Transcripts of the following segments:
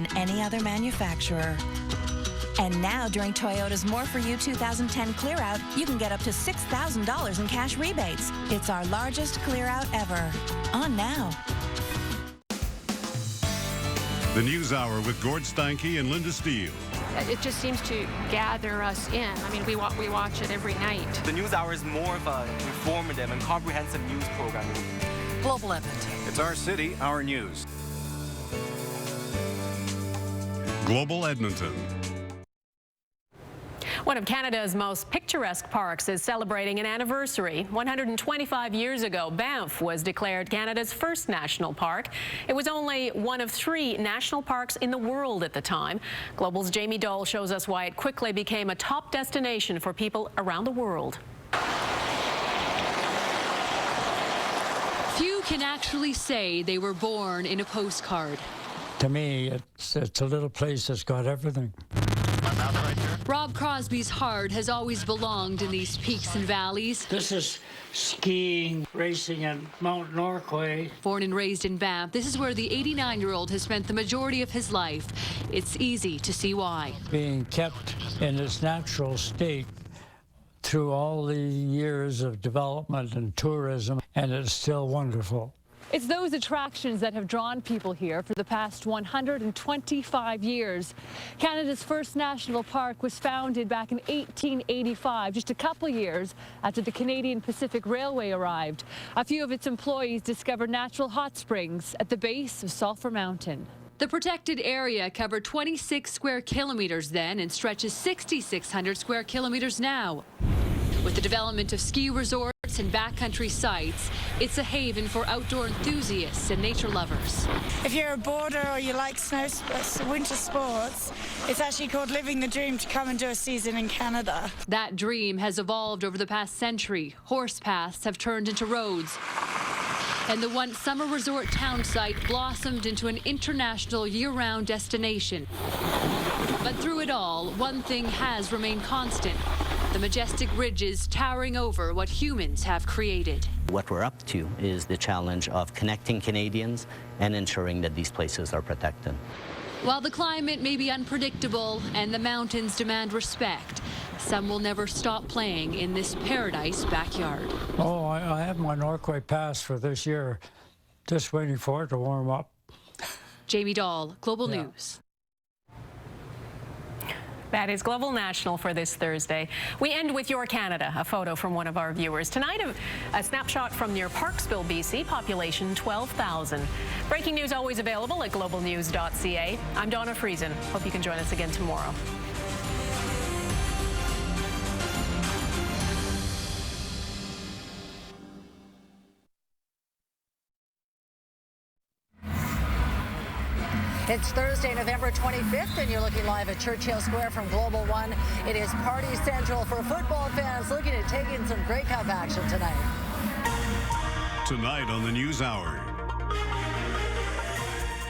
than any other manufacturer. And now, during Toyota's More For You 2010 clear-out, you can get up to $6,000 in cash rebates. It's our largest clear-out ever. On now. The News Hour with Gord Steinke and Linda Steele. It just seems to gather us in. I mean, we watch it every night. The News Hour is more of an informative and comprehensive news program. Global Edmonton. It's our city, our news. Global Edmonton. One of Canada's most picturesque parks is celebrating an anniversary. 125 years ago, Banff was declared Canada's first national park. It was only one of 3 national parks in the world at the time. Global's Jamie Dole shows us why it quickly became a top destination for people around the world. Few can actually say they were born in a postcard. To me, it's a little place that's got everything. Rob Crosby's heart has always belonged in these peaks and valleys. This is skiing, racing in Mount Norquay. Born and raised in Banff, this is where the 89-year-old has spent the majority of his life. It's easy to see why. Being kept in its natural state through all the years of development and tourism, and it's still wonderful. It's those attractions that have drawn people here for the past 125 years. Canada's first national park was founded back in 1885, just a couple of years after the Canadian Pacific Railway arrived. A few of its employees discovered natural hot springs at the base of Sulphur Mountain. The protected area covered 26 square kilometers then and stretches 6,600 square kilometers now. With the development of ski resorts and backcountry sites, it's a haven for outdoor enthusiasts and nature lovers. If you're a boarder or you like winter sports, it's actually called living the dream to come and do a season in Canada. That dream has evolved over the past century. Horse paths have turned into roads, and the once summer resort town site blossomed into an international year-round destination. But through it all, one thing has remained constant: the majestic ridges towering over what humans have created. What we're up to is the challenge of connecting Canadians and ensuring that these places are protected. While the climate may be unpredictable and the mountains demand respect, some will never stop playing in this paradise backyard. Oh, I have my Norquay Pass for this year. Just waiting for it to warm up. Jamie Dahl, Global News. That is Global National for this Thursday. We end with Your Canada, a photo from one of our viewers. Tonight, a snapshot from near Parksville, BC, population 12,000. Breaking news always available at globalnews.ca. I'm Donna Friesen. Hope you can join us again tomorrow. It's Thursday, November 25th, and you're looking live at Churchill Square from Global One. It is Party Central for football fans looking at taking some Grey Cup action tonight. Tonight on the News Hour.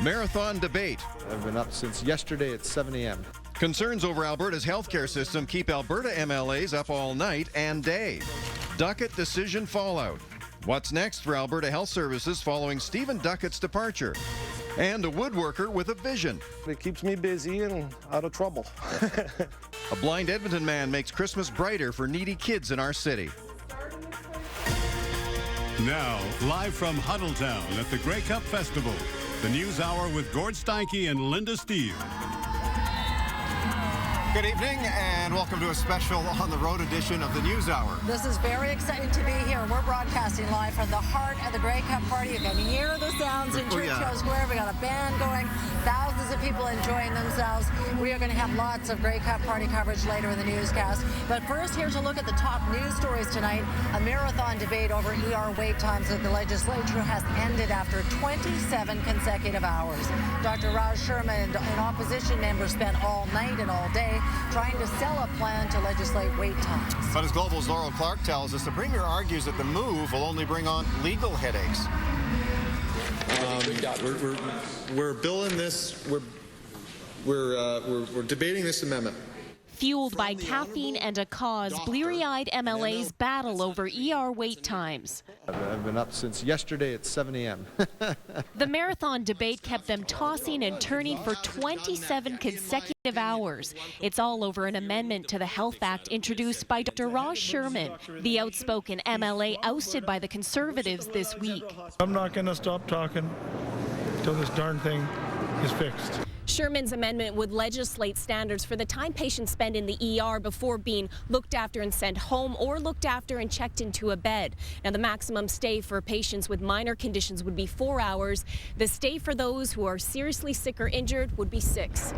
Marathon debate. I've been up since yesterday at 7 a.m. Concerns over Alberta's healthcare system keep Alberta MLAs up all night and day. Duckett decision fallout. What's next for Alberta Health Services following Stephen Duckett's departure? And a woodworker with a vision. It keeps me busy and out of trouble. A blind Edmonton man makes Christmas brighter for needy kids in our city. Now, live from Huddletown at the Grey Cup Festival, the News Hour with Gord Steinke and Linda Steele. Good evening and welcome to a special on the road edition of the News Hour. This is very exciting to be here. We're broadcasting live from the heart of the Grey Cup party. You can hear the sounds in Churchill Square. We got a band going, thousands of people enjoying themselves. We are going to have lots of Grey Cup party coverage later in the newscast. But first, here's a look at the top news stories tonight. A marathon debate over ER wait times at the legislature has ended after 27 consecutive hours. Dr. Raj Sharma and opposition members spent all night and all day trying to sell a plan to legislate wait times. But as Global's Laurel Clark tells us, the Premier argues that the move will only bring on legal headaches. We're billing this. We're debating this amendment. Fueled by caffeine and a cause, bleary-eyed MLAs battle over ER wait times. I've been up since yesterday at 7 a.m. The marathon debate kept them tossing and turning for 27 consecutive hours. It's all over an amendment to the Health Act introduced by Dr. Raj Sherman, the outspoken MLA ousted by the Conservatives this week. I'm not going to stop talking until this darn thing is fixed. Sherman's amendment would legislate standards for the time patients spend in the ER before being looked after and sent home or looked after and checked into a bed. Now, the maximum stay for patients with minor conditions would be 4 hours. The stay for those who are seriously sick or injured would be 6.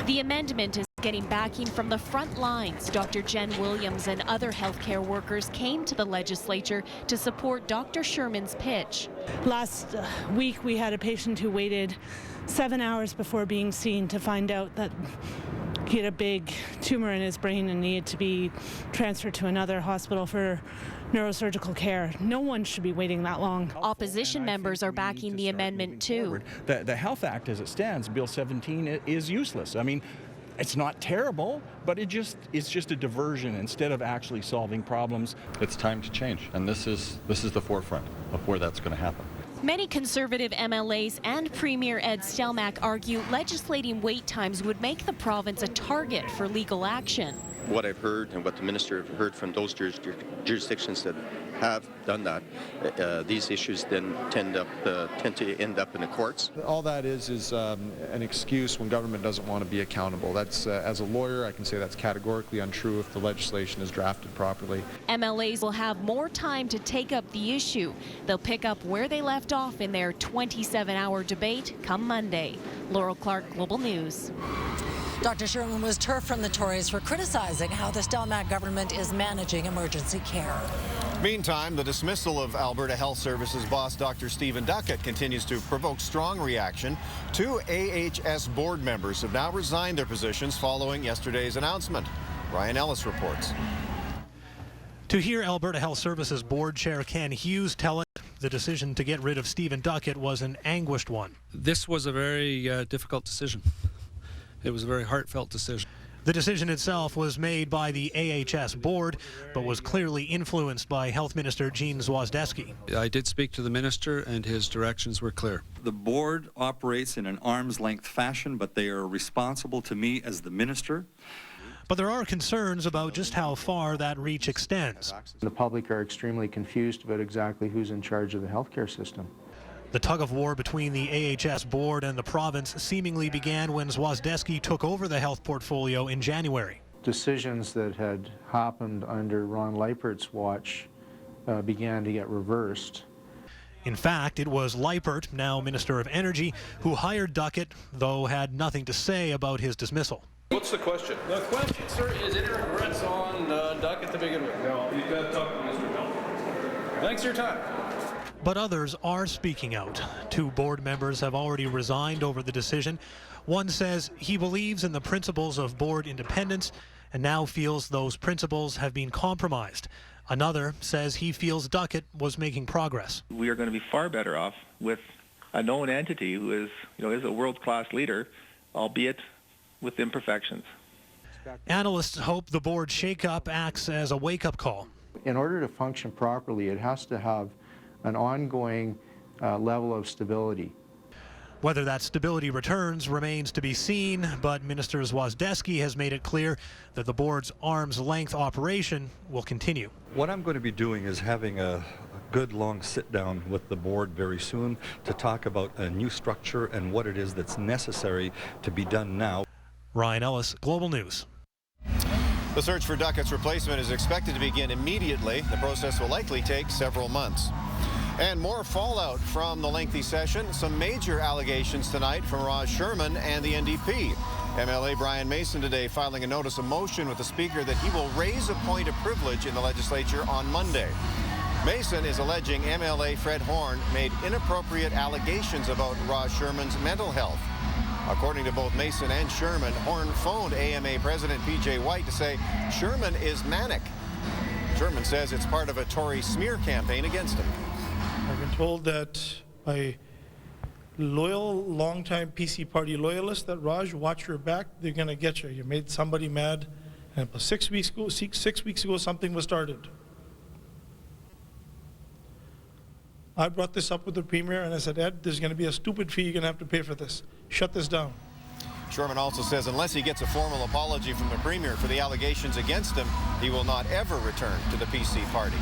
The amendment is getting backing from the front lines. Dr. Jen Williams and other healthcare workers came to the legislature to support Dr. Sherman's pitch. Last week, we had a patient who waited 7 hours before being seen to find out that he had a big tumor in his brain and needed to be transferred to another hospital for neurosurgical care. No one should be waiting that long. Opposition members are backing the amendment too. The Health Act as it stands, Bill 17, is useless. I mean, it's not terrible, but it's just a diversion instead of actually solving problems. It's time to change, and this is the forefront of where that's going to happen. Many Conservative MLAs and Premier Ed Stelmach argue legislating wait times would make the province a target for legal action. What I've heard and what the minister heard from those jurisdictions that have done that, these issues then tend to end up in the courts. All that is an excuse when government doesn't want to be accountable. That's, as a lawyer, I can say that's categorically untrue if the legislation is drafted properly. MLAs will have more time to take up the issue. They'll pick up where they left off in their 27-hour debate come Monday. Laurel Clark, Global News. Dr. Sherman was turfed from the Tories for criticizing how the Stelmach government is managing emergency care. Meantime, the dismissal of Alberta Health Services boss Dr. Stephen Duckett continues to provoke strong reaction. 2 AHS board members have now resigned their positions following yesterday's announcement. Ryan Ellis reports. To hear Alberta Health Services Board Chair Ken Hughes tell it, the decision to get rid of Stephen Duckett was an anguished one. This was a very difficult decision. It was a very heartfelt decision. The decision itself was made by the AHS board, but was clearly influenced by Health Minister Jean Zwozdesky. I did speak to the minister, and his directions were clear. The board operates in an arm's length fashion, but they are responsible to me as the minister. But there are concerns about just how far that reach extends. The public are extremely confused about exactly who's in charge of the healthcare system. The tug-of-war between the AHS board and the province seemingly began when Zwozdesky took over the health portfolio in January. Decisions that had happened under Ron Leipert's watch began to get reversed. In fact, it was Leipert, now Minister of Energy, who hired Duckett, though had nothing to say about his dismissal. What's the question? The question, sir, is any regrets on Duckett to begin with? No, you've got to talk to Mr. Bell. Thanks for your time. But others are speaking out. 2 board members have already resigned over the decision. One says he believes in the principles of board independence and now feels those principles have been compromised. Another says he feels Duckett was making progress. We are going to be far better off with a known entity who is a world-class leader, albeit with imperfections. Analysts hope the board shakeup acts as a wake-up call. In order to function properly, it has to have an ongoing level of stability. Whether that stability returns remains to be seen, but Minister Zwozdesky has made it clear that the board's arm's-length operation will continue. What I'm going to be doing is having a good long sit-down with the board very soon to talk about a new structure and what it is that's necessary to be done now. Ryan Ellis, Global News. The search for Duckett's replacement is expected to begin immediately. The process will likely take several months. And more fallout from the lengthy session. Some major allegations tonight from Raj Sherman and the NDP. MLA Brian Mason today filing a notice of motion with the Speaker that he will raise a point of privilege in the legislature on Monday. Mason is alleging MLA Fred Horn made inappropriate allegations about Raj Sherman's mental health. According to both Mason and Sherman, Horn phoned AMA President P.J. White to say Sherman is manic. Sherman says it's part of a Tory smear campaign against him. I've been told that by loyal, longtime PC party loyalists that, Raj, watch your back, they're going to get you. You made somebody mad, and 6 weeks ago, something was started. I brought this up with the Premier, and I said, Ed, there's going to be a stupid fee you're going to have to pay for this. Shut this down. Sherman also says unless he gets a formal apology from the Premier for the allegations against him, he will not ever return to the PC party.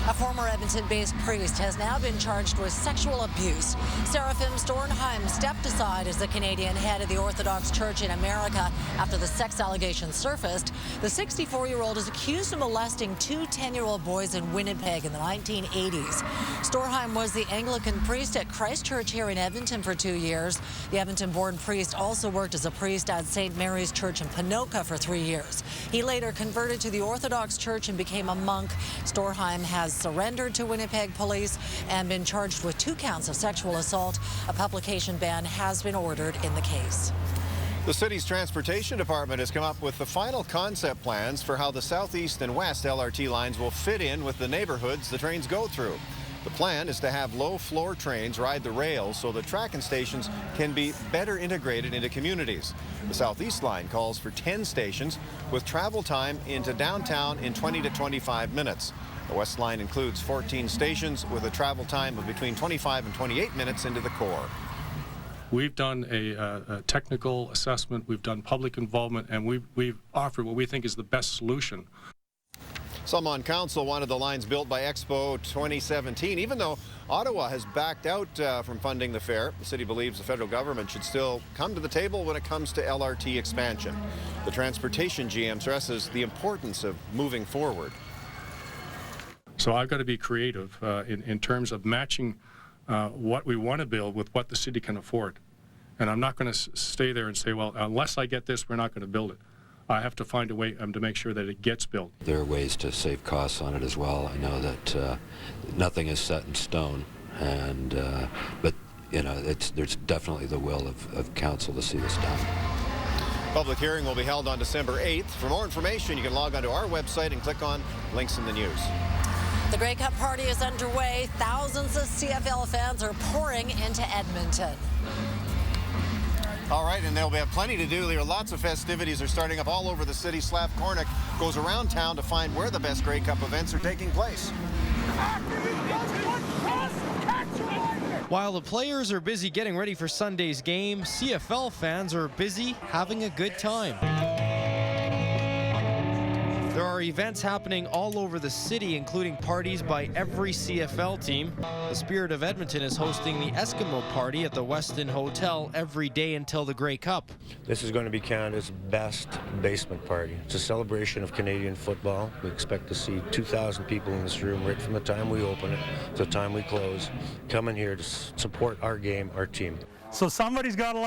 A former Edmonton-based priest has now been charged with sexual abuse. Seraphim Stornheim stepped aside as the Canadian head of the Orthodox Church in America after the sex allegations surfaced. The 64-year-old is accused of molesting 2 10-year-old boys in Winnipeg in the 1980s. Stornheim was the Anglican priest at Christ Church here in Edmonton for 2 years. The Edmonton-born priest also worked as a priest at St. Mary's Church in Ponoka for 3 years. He later converted to the Orthodox Church and became a monk. Stornheim has surrendered to Winnipeg police and been charged with 2 counts of sexual assault. A publication ban has been ordered in the case. The city's transportation department has come up with the final concept plans for how the southeast and west LRT lines will fit in with the neighborhoods the trains go through. The plan is to have low-floor trains ride the rails so the track and stations can be better integrated into communities. The Southeast line calls for 10 stations with travel time into downtown in 20 to 25 minutes. The West line includes 14 stations with a travel time of between 25 and 28 minutes into the core. We've done a technical assessment, we've done public involvement, and we've offered what we think is the best solution. Some on council wanted the lines built by Expo 2017. Even though Ottawa has backed out from funding the fair, the city believes the federal government should still come to the table when it comes to LRT expansion. The transportation GM stresses the importance of moving forward. So I've got to be creative in terms of matching what we want to build with what the city can afford. And I'm not going to stay there and say, well, unless I get this, we're not going to build it. I have to find a way to make sure that it gets built. There are ways to save costs on it as well. I know that nothing is set in stone, and but you know, there's definitely the will of council to see this done. Public hearing will be held on December 8th. For more information, you can log onto our website and click on links in the news. The Grey Cup party is underway. Thousands of CFL fans are pouring into Edmonton. All right, and they'll have plenty to do. There are lots of festivities are starting up all over the city. Slav Kornick goes around town to find where the best Grey Cup events are taking place. While the players are busy getting ready for Sunday's game, CFL fans are busy having a good time. There are events happening all over the city, including parties by every CFL team. The Spirit of Edmonton is hosting the Eskimo Party at the Westin Hotel every day until the Grey Cup. This is going to be Canada's best basement party. It's a celebration of Canadian football. We expect to see 2,000 people in this room right from the time we open it to the time we close, coming here to support our game, our team. So somebody's got a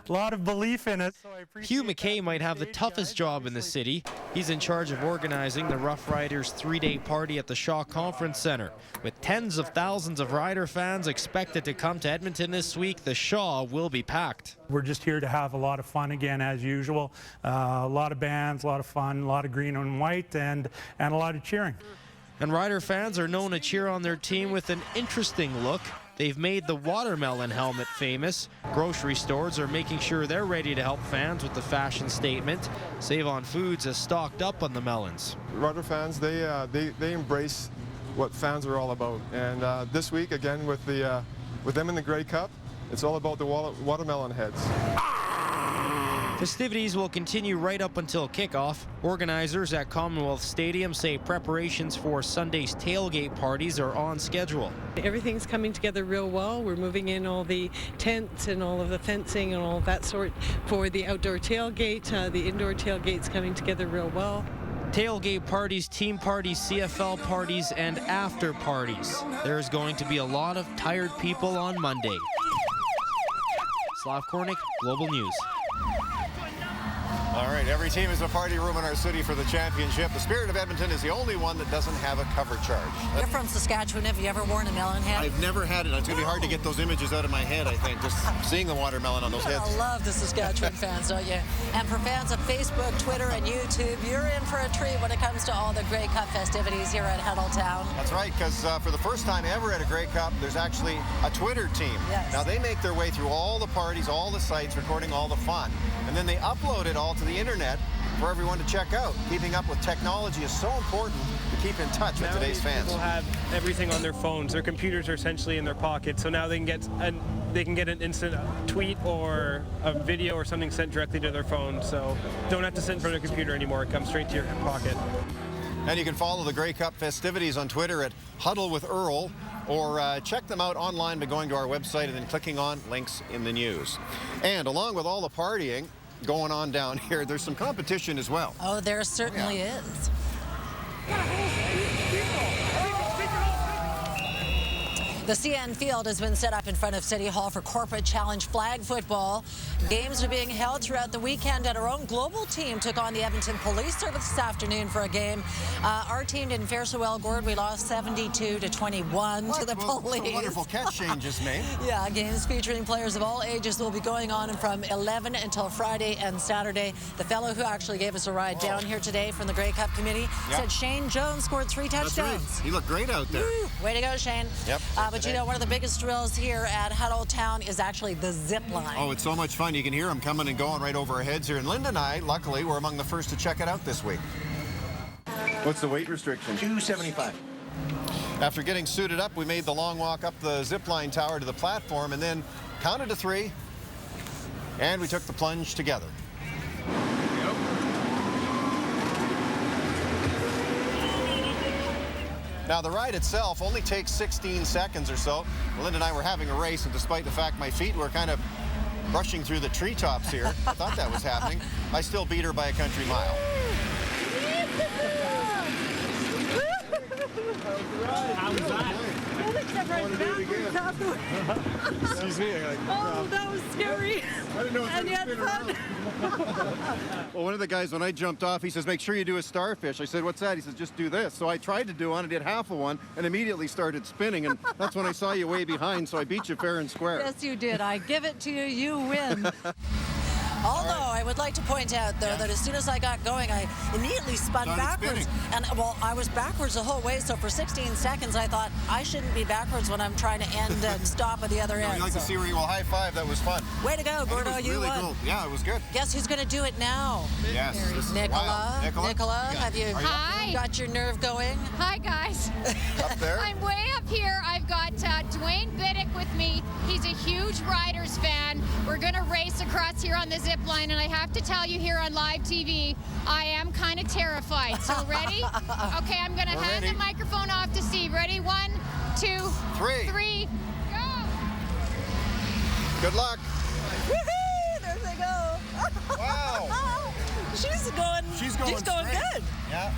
lot of belief in it. Hugh McKay might have the toughest job in the city. He's in charge of organizing the Rough Riders 3-day party at the Shaw Conference Center. With tens of thousands of Rider fans expected to come to Edmonton this week, the Shaw will be packed. We're just here to have a lot of fun again, as usual. A lot of bands, a lot of fun, a lot of green and white, and a lot of cheering. And Rider fans are known to cheer on their team with an interesting look. They've made the watermelon helmet famous. Grocery stores are making sure they're ready to help fans with the fashion statement. Save On Foods has stocked up on the melons. Rider fans, they embrace what fans are all about. And this week, again, with them in the Grey Cup, it's all about the watermelon heads. Festivities will continue right up until kickoff. Organizers at Commonwealth Stadium say preparations for Sunday's tailgate parties are on schedule. Everything's coming together real well. We're moving in all the tents and all of the fencing and all of that sort for the outdoor tailgate. The indoor tailgate's coming together real well. Tailgate parties, team parties, CFL parties, and after parties. There's going to be a lot of tired people on Monday. Slav Kornick, Global News. All right, every team is a party room in our city for the championship. The Spirit of Edmonton is the only one that doesn't have a cover charge. You're from Saskatchewan. Have you ever worn a melon head? I've never had it. It's going to be hard to get those images out of my head, I think, just seeing the watermelon on those heads. I love the Saskatchewan fans, don't you? And for fans of Facebook, Twitter, and YouTube, you're in for a treat when it comes to all the Grey Cup festivities here at Huddletown. That's right, because for the first time ever at a Grey Cup, there's actually a Twitter team. Yes. Now, they make their way through all the parties, all the sites, recording all the fun, and then they upload it all to the internet for everyone to check out. Keeping up with technology is so important to keep in touch with today's fans. People have everything on their phones. Their computers are essentially in their pockets, so now they can get an instant tweet or a video or something sent directly to their phone. So don't have to sit in front of their computer anymore. It comes straight to your pocket. And you can follow the Grey Cup festivities on Twitter at Huddle with Earl, or check them out online by going to our website and then clicking on links in the news. And along with all the partying going on down here, there's some competition as well. Oh, there certainly is. The CN Field has been set up in front of City Hall for Corporate Challenge flag football. Games are being held throughout the weekend, and our own global team took on the Edmonton Police Service this afternoon for a game. Our team didn't fare so well, Gord. We lost 72-21 to the police. What a wonderful catch Shane just made. Yeah, games featuring players of all ages will be going on from 11 until Friday and Saturday. The fellow who actually gave us a ride down here today from the Grey Cup committee said Shane Jones scored 3 touchdowns. That's right. He looked great out there. Woo! Way to go, Shane. Yep. But you know, one of the biggest drills here at Huddletown is actually the zip line. Oh, it's so much fun. You can hear them coming and going right over our heads here. And Linda and I, luckily, were among the first to check it out this week. What's the weight restriction? 275. After getting suited up, we made the long walk up the zip line tower to the platform and then counted to 3, and we took the plunge together. Now, the ride itself only takes 16 seconds or so. Linda and I were having a race, and despite the fact my feet were kind of brushing through the treetops here, I thought that was happening, I still beat her by a country mile. How was that? Excuse me. Oh, that was scary. I didn't know and yet fun. Well, one of the guys, when I jumped off, he says, make sure you do a starfish. I said, what's that? He says, just do this. So I tried to do one, I did half of one, and immediately started spinning, and that's when I saw you way behind, so I beat you fair and square. Yes, you did. I give it to you. You win. Although I would like to point out, though, that as soon as I got going, I immediately spun backwards. And, well, I was backwards the whole way, so for 16 seconds, I thought I shouldn't be backwards when I'm trying to end and stop at the other end. You like to see where you will high five? That was fun. Way to go, Gordo. You really won. Cool. Yeah, it was good. Guess who's going to do it now? Yes. Nicola. Wow. Nicola, have you Hi. got your nerve going? Hi, guys. Up there? I'm way up here. I've got Dwayne Biddick with me. He's a huge Riders fan. We're going to race across here on the zip line, and I have to tell you here on live TV, I am kind of terrified. So ready? Okay, I'm going to hand the microphone off to Steve. Ready? 1, 2, 3, go! Good luck. Woohoo! There they go. Wow. She's going straight. good. Yeah.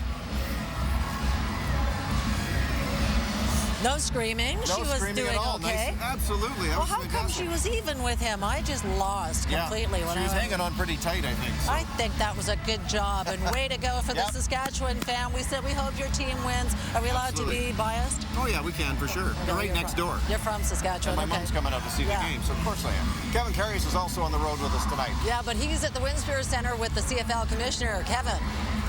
No screaming. No she was screaming doing at all. okay. Nice. Absolutely. That Well, was how come fantastic. she was even with him? I just lost completely. Yeah. When She was I hanging on pretty tight, I think. So. I think that was a good job, and way to go for the Saskatchewan fan. We said we hope your team wins. Are we allowed to be biased? Oh, yeah, we can, for sure. They're right next door. You're from Saskatchewan. And my mom's coming out to see the game, so of course I am. Kevin Carrius is also on the road with us tonight. Yeah, but he's at the Windspear Center with the CFL commissioner, Kevin.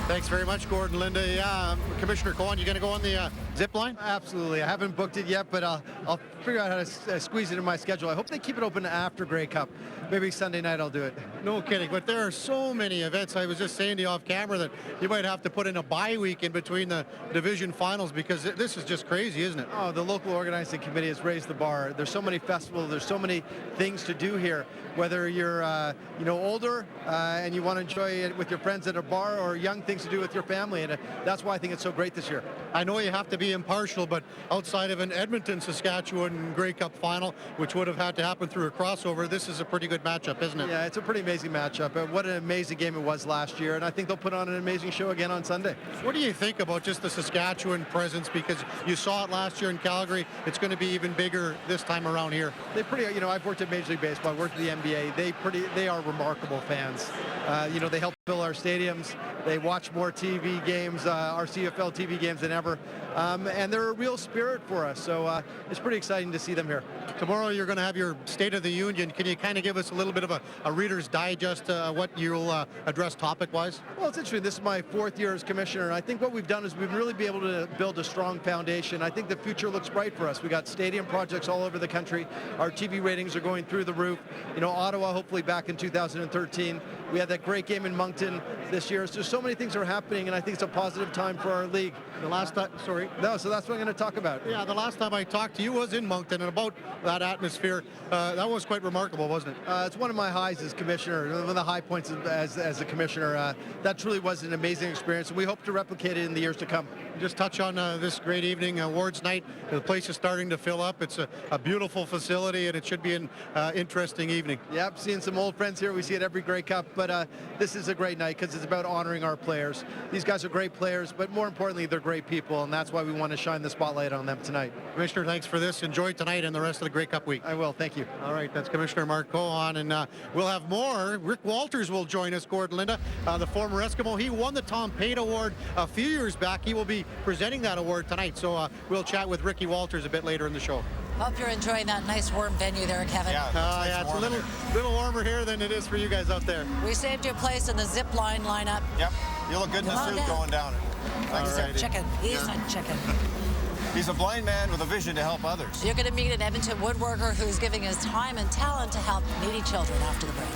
Thanks very much, Gordon, Linda. Yeah, Commissioner Cohen, you going to go on the zip line? Absolutely. I haven't booked it yet, but I'll figure out how to squeeze it in my schedule. I hope they keep it open after Grey Cup. Maybe Sunday night I'll do it. No kidding, but there are so many events. I was just saying to you off camera that you might have to put in a bye week in between the division finals because this is just crazy, isn't it? Oh, the local organizing committee has raised the bar. There's so many festivals. There's so many things to do here. Whether you're older and you want to enjoy it with your friends at a bar, or young things to do with your family, and that's why I think it's so great this year. I know you have to be impartial, but outside of an Edmonton, Saskatchewan Grey Cup final, which would have had to happen through a crossover, this is a pretty good great matchup, isn't it? Yeah, it's a pretty amazing matchup. What an amazing game it was last year, and I think they'll put on an amazing show again on Sunday. What do you think about just the Saskatchewan presence? Because you saw it last year in Calgary. It's going to be even bigger this time around here. They pretty, I've worked at Major League Baseball, I've worked at the NBA. They are remarkable fans. They help fill our stadiums. They watch more TV games, our CFL TV games than ever. And they're a real spirit for us. So it's pretty exciting to see them here. Tomorrow you're going to have your State of the Union. Can you kind of give us a little bit of a Reader's Digest what you'll address topic-wise? Well, it's interesting. This is my 4th year as commissioner, and I think what we've done is we've really been able to build a strong foundation. I think the future looks bright for us. We got stadium projects all over the country. Our TV ratings are going through the roof. Ottawa hopefully back in 2013. We had that great game in Moncton this year. So there's so many things are happening, and I think it's a positive time for our league. The last time, sorry. No, so that's what I'm going to talk about. Yeah, the last time I talked to you was in Moncton, and about that atmosphere, that was quite remarkable, wasn't it? It's one of my highs as commissioner, one of the high points as a commissioner. That truly was an amazing experience, and we hope to replicate it in the years to come. Just touch on this great evening, awards night. The place is starting to fill up. It's a beautiful facility, and it should be an interesting evening. Yep, seeing some old friends here. We see it every Grey Cup, but this is a great night because it's about honoring our players. These guys are great players, but more importantly, they're great people, and that's why we want to shine the spotlight on them tonight. Commissioner, thanks for this. Enjoy tonight and the rest of the Grey Cup week. I will. Thank you. All right, that's Commissioner Mark Cohon, and we'll have more. Rick Walters will join us, Gordon Linda, the former Eskimo. He won the Tom Pate Award a few years back. He will be presenting that award tonight, so we'll chat with Ricky Walters a bit later in the show. Hope you're enjoying that nice warm venue there, Kevin. Yeah, it's a little warmer here than it is for you guys out there. We saved you a place in the zip line lineup. Yep, you look good in the suit going down it. He's a chicken. He's a chicken. He's a blind man with a vision to help others. You're going to meet an Edmonton woodworker who's giving his time and talent to help needy children after the break.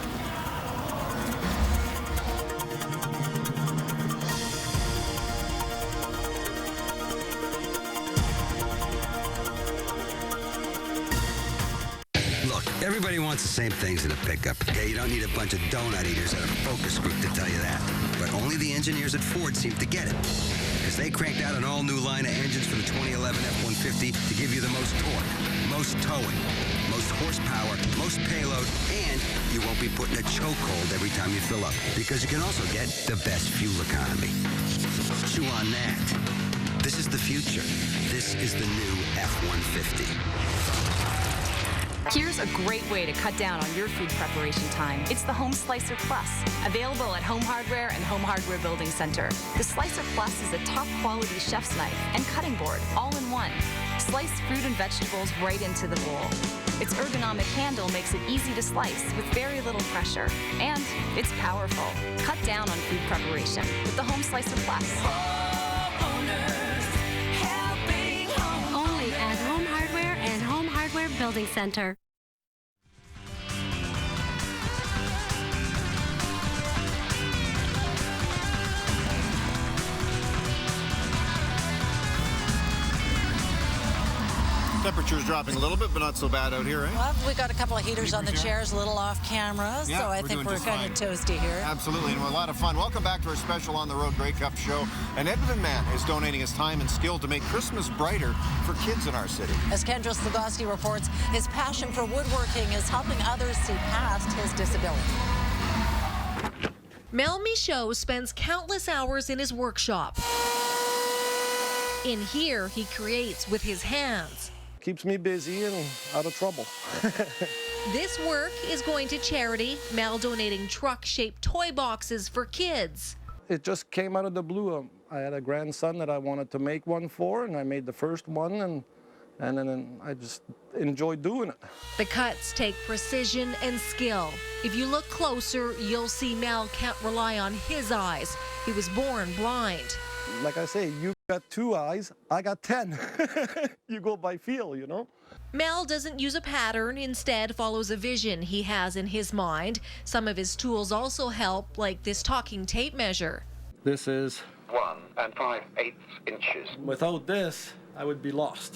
Everybody wants the same things in a pickup, okay? You don't need a bunch of donut eaters at a focus group to tell you that. But only the engineers at Ford seem to get it. Because they cranked out an all-new line of engines for the 2011 F-150 to give you the most torque, most towing, most horsepower, most payload, and you won't be put in a chokehold every time you fill up. Because you can also get the best fuel economy. Chew on that. This is the future. This is the new F-150. Here's a great way to cut down on your food preparation time. It's the Home Slicer Plus, available at Home Hardware and Home Hardware Building Center. The Slicer Plus is a top-quality chef's knife and cutting board, all in one. Slice fruit and vegetables right into the bowl. Its ergonomic handle makes it easy to slice with very little pressure. And it's powerful. Cut down on food preparation with the Home Slicer Plus. Only at Home Hardware and Home Hardware Building Center. Temperature's dropping a little bit, but not so bad out here, eh? Well, we got a couple of heaters on the chairs, a little off camera, Yeah, so I think we're kind of toasty here. Absolutely, and we're a lot of fun. Welcome back to our special On the Road Grey Cup show. An Edmonton man is donating his time and skill to make Christmas brighter for kids in our city. As Kendra Slugoski reports, his passion for woodworking is helping others see past his disability. Mel Michaud spends countless hours in his workshop. In here, he creates with his hands. Keeps me busy and out of trouble. This work is going to charity, Mel donating truck-shaped toy boxes for kids. It just came out of the blue. I had a grandson that I wanted to make one for, and I made the first one, and then I just enjoyed doing it. The cuts take precision and skill. If you look closer, you'll see Mel can't rely on his eyes. He was born blind. Like I say, you got 2 eyes, I got 10. You go by feel, you know? Mel doesn't use a pattern, instead follows a vision he has in his mind. Some of his tools also help, like this talking tape measure. This is 1 5/8 inches. Without this, I would be lost.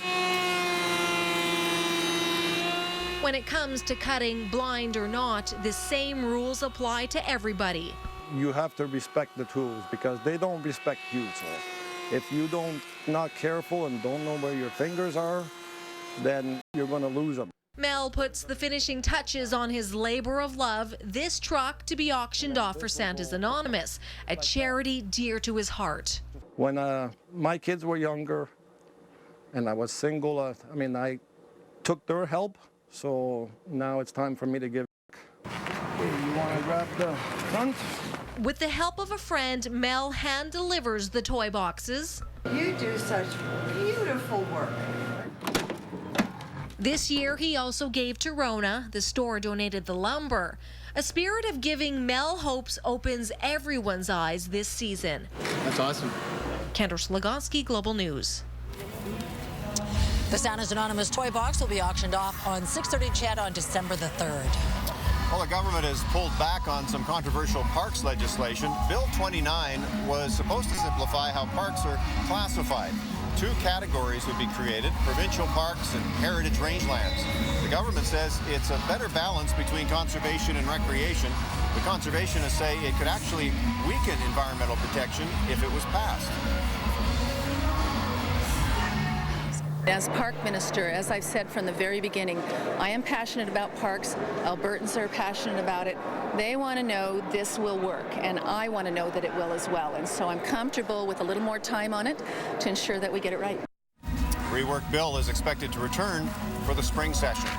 When it comes to cutting, blind or not, the same rules apply to everybody. You have to respect the tools because they don't respect you. So if you not careful and don't know where your fingers are, then you're going to lose them. Mel puts the finishing touches on his labor of love, this truck to be auctioned off for Santa's Anonymous, a charity dear to his heart. When my kids were younger and I was single, I took their help, so now it's time for me to give. Okay, you want to grab the front? With the help of a friend, Mel hand delivers the toy boxes. You do such beautiful work. This year, he also gave to Rona. The store donated the lumber. A spirit of giving Mel hopes opens everyone's eyes this season. That's awesome. Kendra Slagonski, Global News. The Santa's Anonymous toy box will be auctioned off on 6:30 CHED on December the 3rd. Well, the government has pulled back on some controversial parks legislation. Bill 29 was supposed to simplify how parks are classified. 2 categories would be created, provincial parks and heritage rangelands. The government says it's a better balance between conservation and recreation. The conservationists say it could actually weaken environmental protection if it was passed. As park minister, as I've said from the very beginning, I am passionate about parks. Albertans are passionate about it. They want to know this will work, and I want to know that it will as well. And so I'm comfortable with a little more time on it to ensure that we get it right. Rework bill is expected to return for the spring session.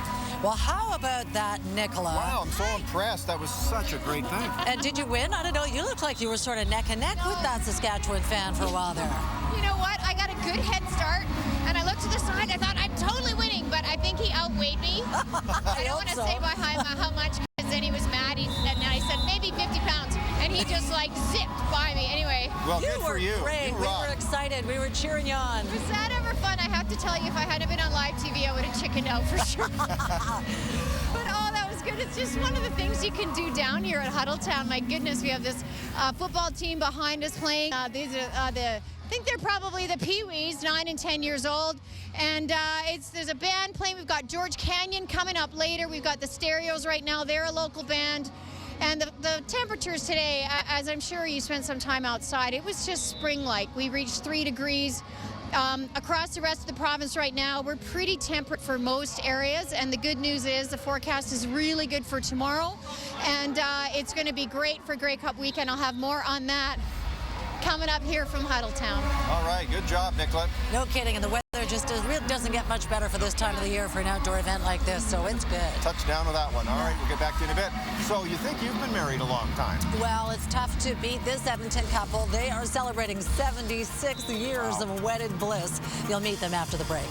Well, how about that, Nicola? Wow, I'm so impressed. That was such a great thing. And did you win? I don't know. You look like you were sort of neck and neck with that Saskatchewan fan for a while there. You know what? I got a good head start, and I looked to the side. I thought, I'm totally winning, but I think he outweighed me. I don't want to say by how much, because then he was mad. And I said, maybe 50 pounds. And he just, like, zipped by me. Anyway. Well, good for you. Great. We were excited. We were cheering you on. Was that ever fun? I have to tell you, if I hadn't been on live TV, I would have chickened out for sure. But, oh, that was good. It's just one of the things you can do down here at Huddletown. My goodness, we have this football team behind us playing. These are I think they're probably the Pee-wees, 9 and 10 years old. And there's a band playing. We've got George Canyon coming up later. We've got the Stereos right now. They're a local band. And the temperatures today, as I'm sure you spent some time outside, it was just spring-like. We reached 3 degrees. Across the rest of the province right now, we're pretty temperate for most areas, and the good news is the forecast is really good for tomorrow, and it's going to be great for Grey Cup weekend. I'll have more on that coming up here from Huddletown. All right, good job, Nicola. No kidding, and the weather just really doesn't get much better for this time of the year for an outdoor event like this, so it's good. Touchdown with that one. All right, we'll get back to you in a bit. So you think you've been married a long time? Well, it's tough to beat this Edmonton couple. They are celebrating 76 years of wedded bliss. You'll meet them after the break.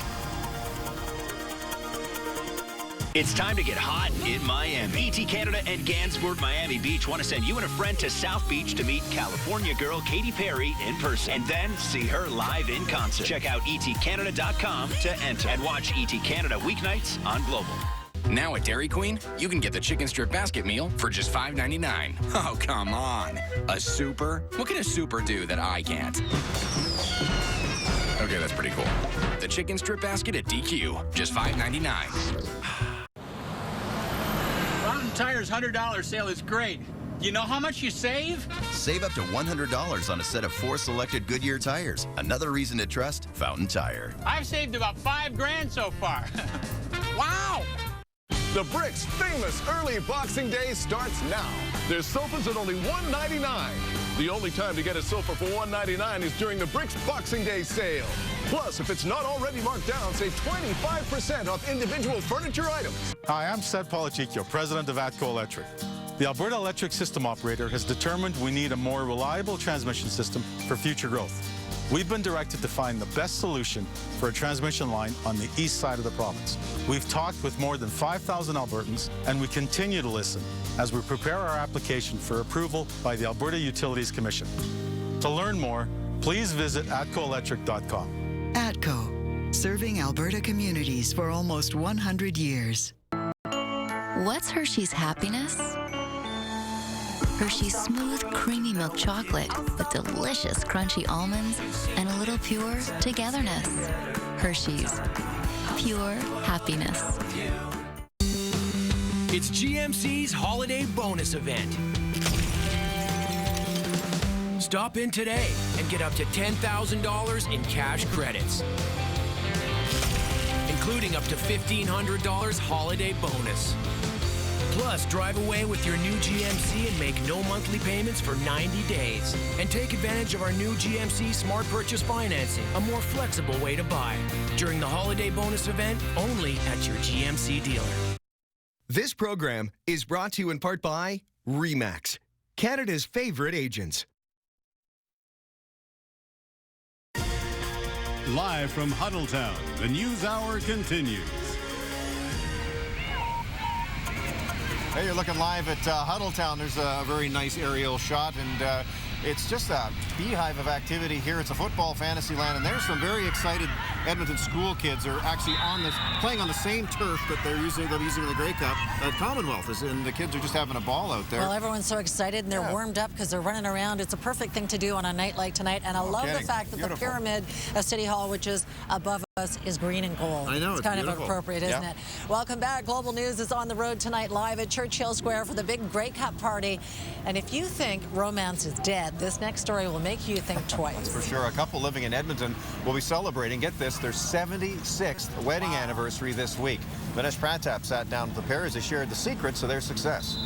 It's time to get hot in Miami. ET Canada and Gansevoort Miami Beach want to send you and a friend to South Beach to meet California girl Katy Perry in person and then see her live in concert. Check out etcanada.com to enter and watch ET Canada weeknights on Global. Now at Dairy Queen, you can get the chicken strip basket meal for just $5.99. Oh, come on. A super? What can a super do that I can't? Okay, that's pretty cool. The chicken strip basket at DQ, just $5.99. Mountain Tire's $100 sale is great. You know how much you save? Save up to $100 on a set of 4 selected Goodyear tires. Another reason to trust Fountain Tire. I've saved about $5 grand so far. Wow! The Bricks famous early Boxing Day starts now. There's sofas at only $199. The only time to get a sofa for $199 is during the Bricks Boxing Day sale. Plus, if it's not already marked down, save 25% off individual furniture items. Hi, I'm Seth Policicchio, president of ATCO Electric. The Alberta Electric System Operator has determined we need a more reliable transmission system for future growth. We've been directed to find the best solution for a transmission line on the east side of the province. We've talked with more than 5,000 Albertans, and we continue to listen as we prepare our application for approval by the Alberta Utilities Commission. To learn more, please visit atcoelectric.com. ATCO, serving Alberta communities for almost 100 years. What's Hershey's happiness? Hershey's smooth, creamy milk chocolate with delicious crunchy almonds and a little pure togetherness. Hershey's, pure happiness. It's GMC's Holiday Bonus Event. Stop in today and get up to $10,000 in cash credits, including up to $1,500 holiday bonus. Plus, drive away with your new GMC and make no monthly payments for 90 days. And take advantage of our new GMC Smart Purchase Financing, a more flexible way to buy. During the holiday bonus event, only at your GMC dealer. This program is brought to you in part by RE/MAX, Canada's favorite agents. Live from Huddletown, the News Hour continues. Hey, you're looking live at Huddletown. There's a very nice aerial shot, and it's just a beehive of activity here. It's a football fantasy land, and there's some very excited Edmonton school kids are actually playing on the same turf that they're using in the Grey Cup at Commonwealth, and the kids are just having a ball out there. Well, everyone's so excited, and they're warmed up because they're running around. It's a perfect thing to do on a night like tonight, and I love the fact that the pyramid of City Hall, which is above us, is green and gold. I know, it's kind of appropriate, isn't it? Welcome back. Global News is on the road tonight, live at Churchill Square for the big Grey Cup party. And if you think romance is dead, this next story will make you think twice. That's for sure. A couple living in Edmonton will be celebrating, get this, their 76th wedding anniversary this week. Vinesh Pratap sat down with the pair as they shared the secrets of their success.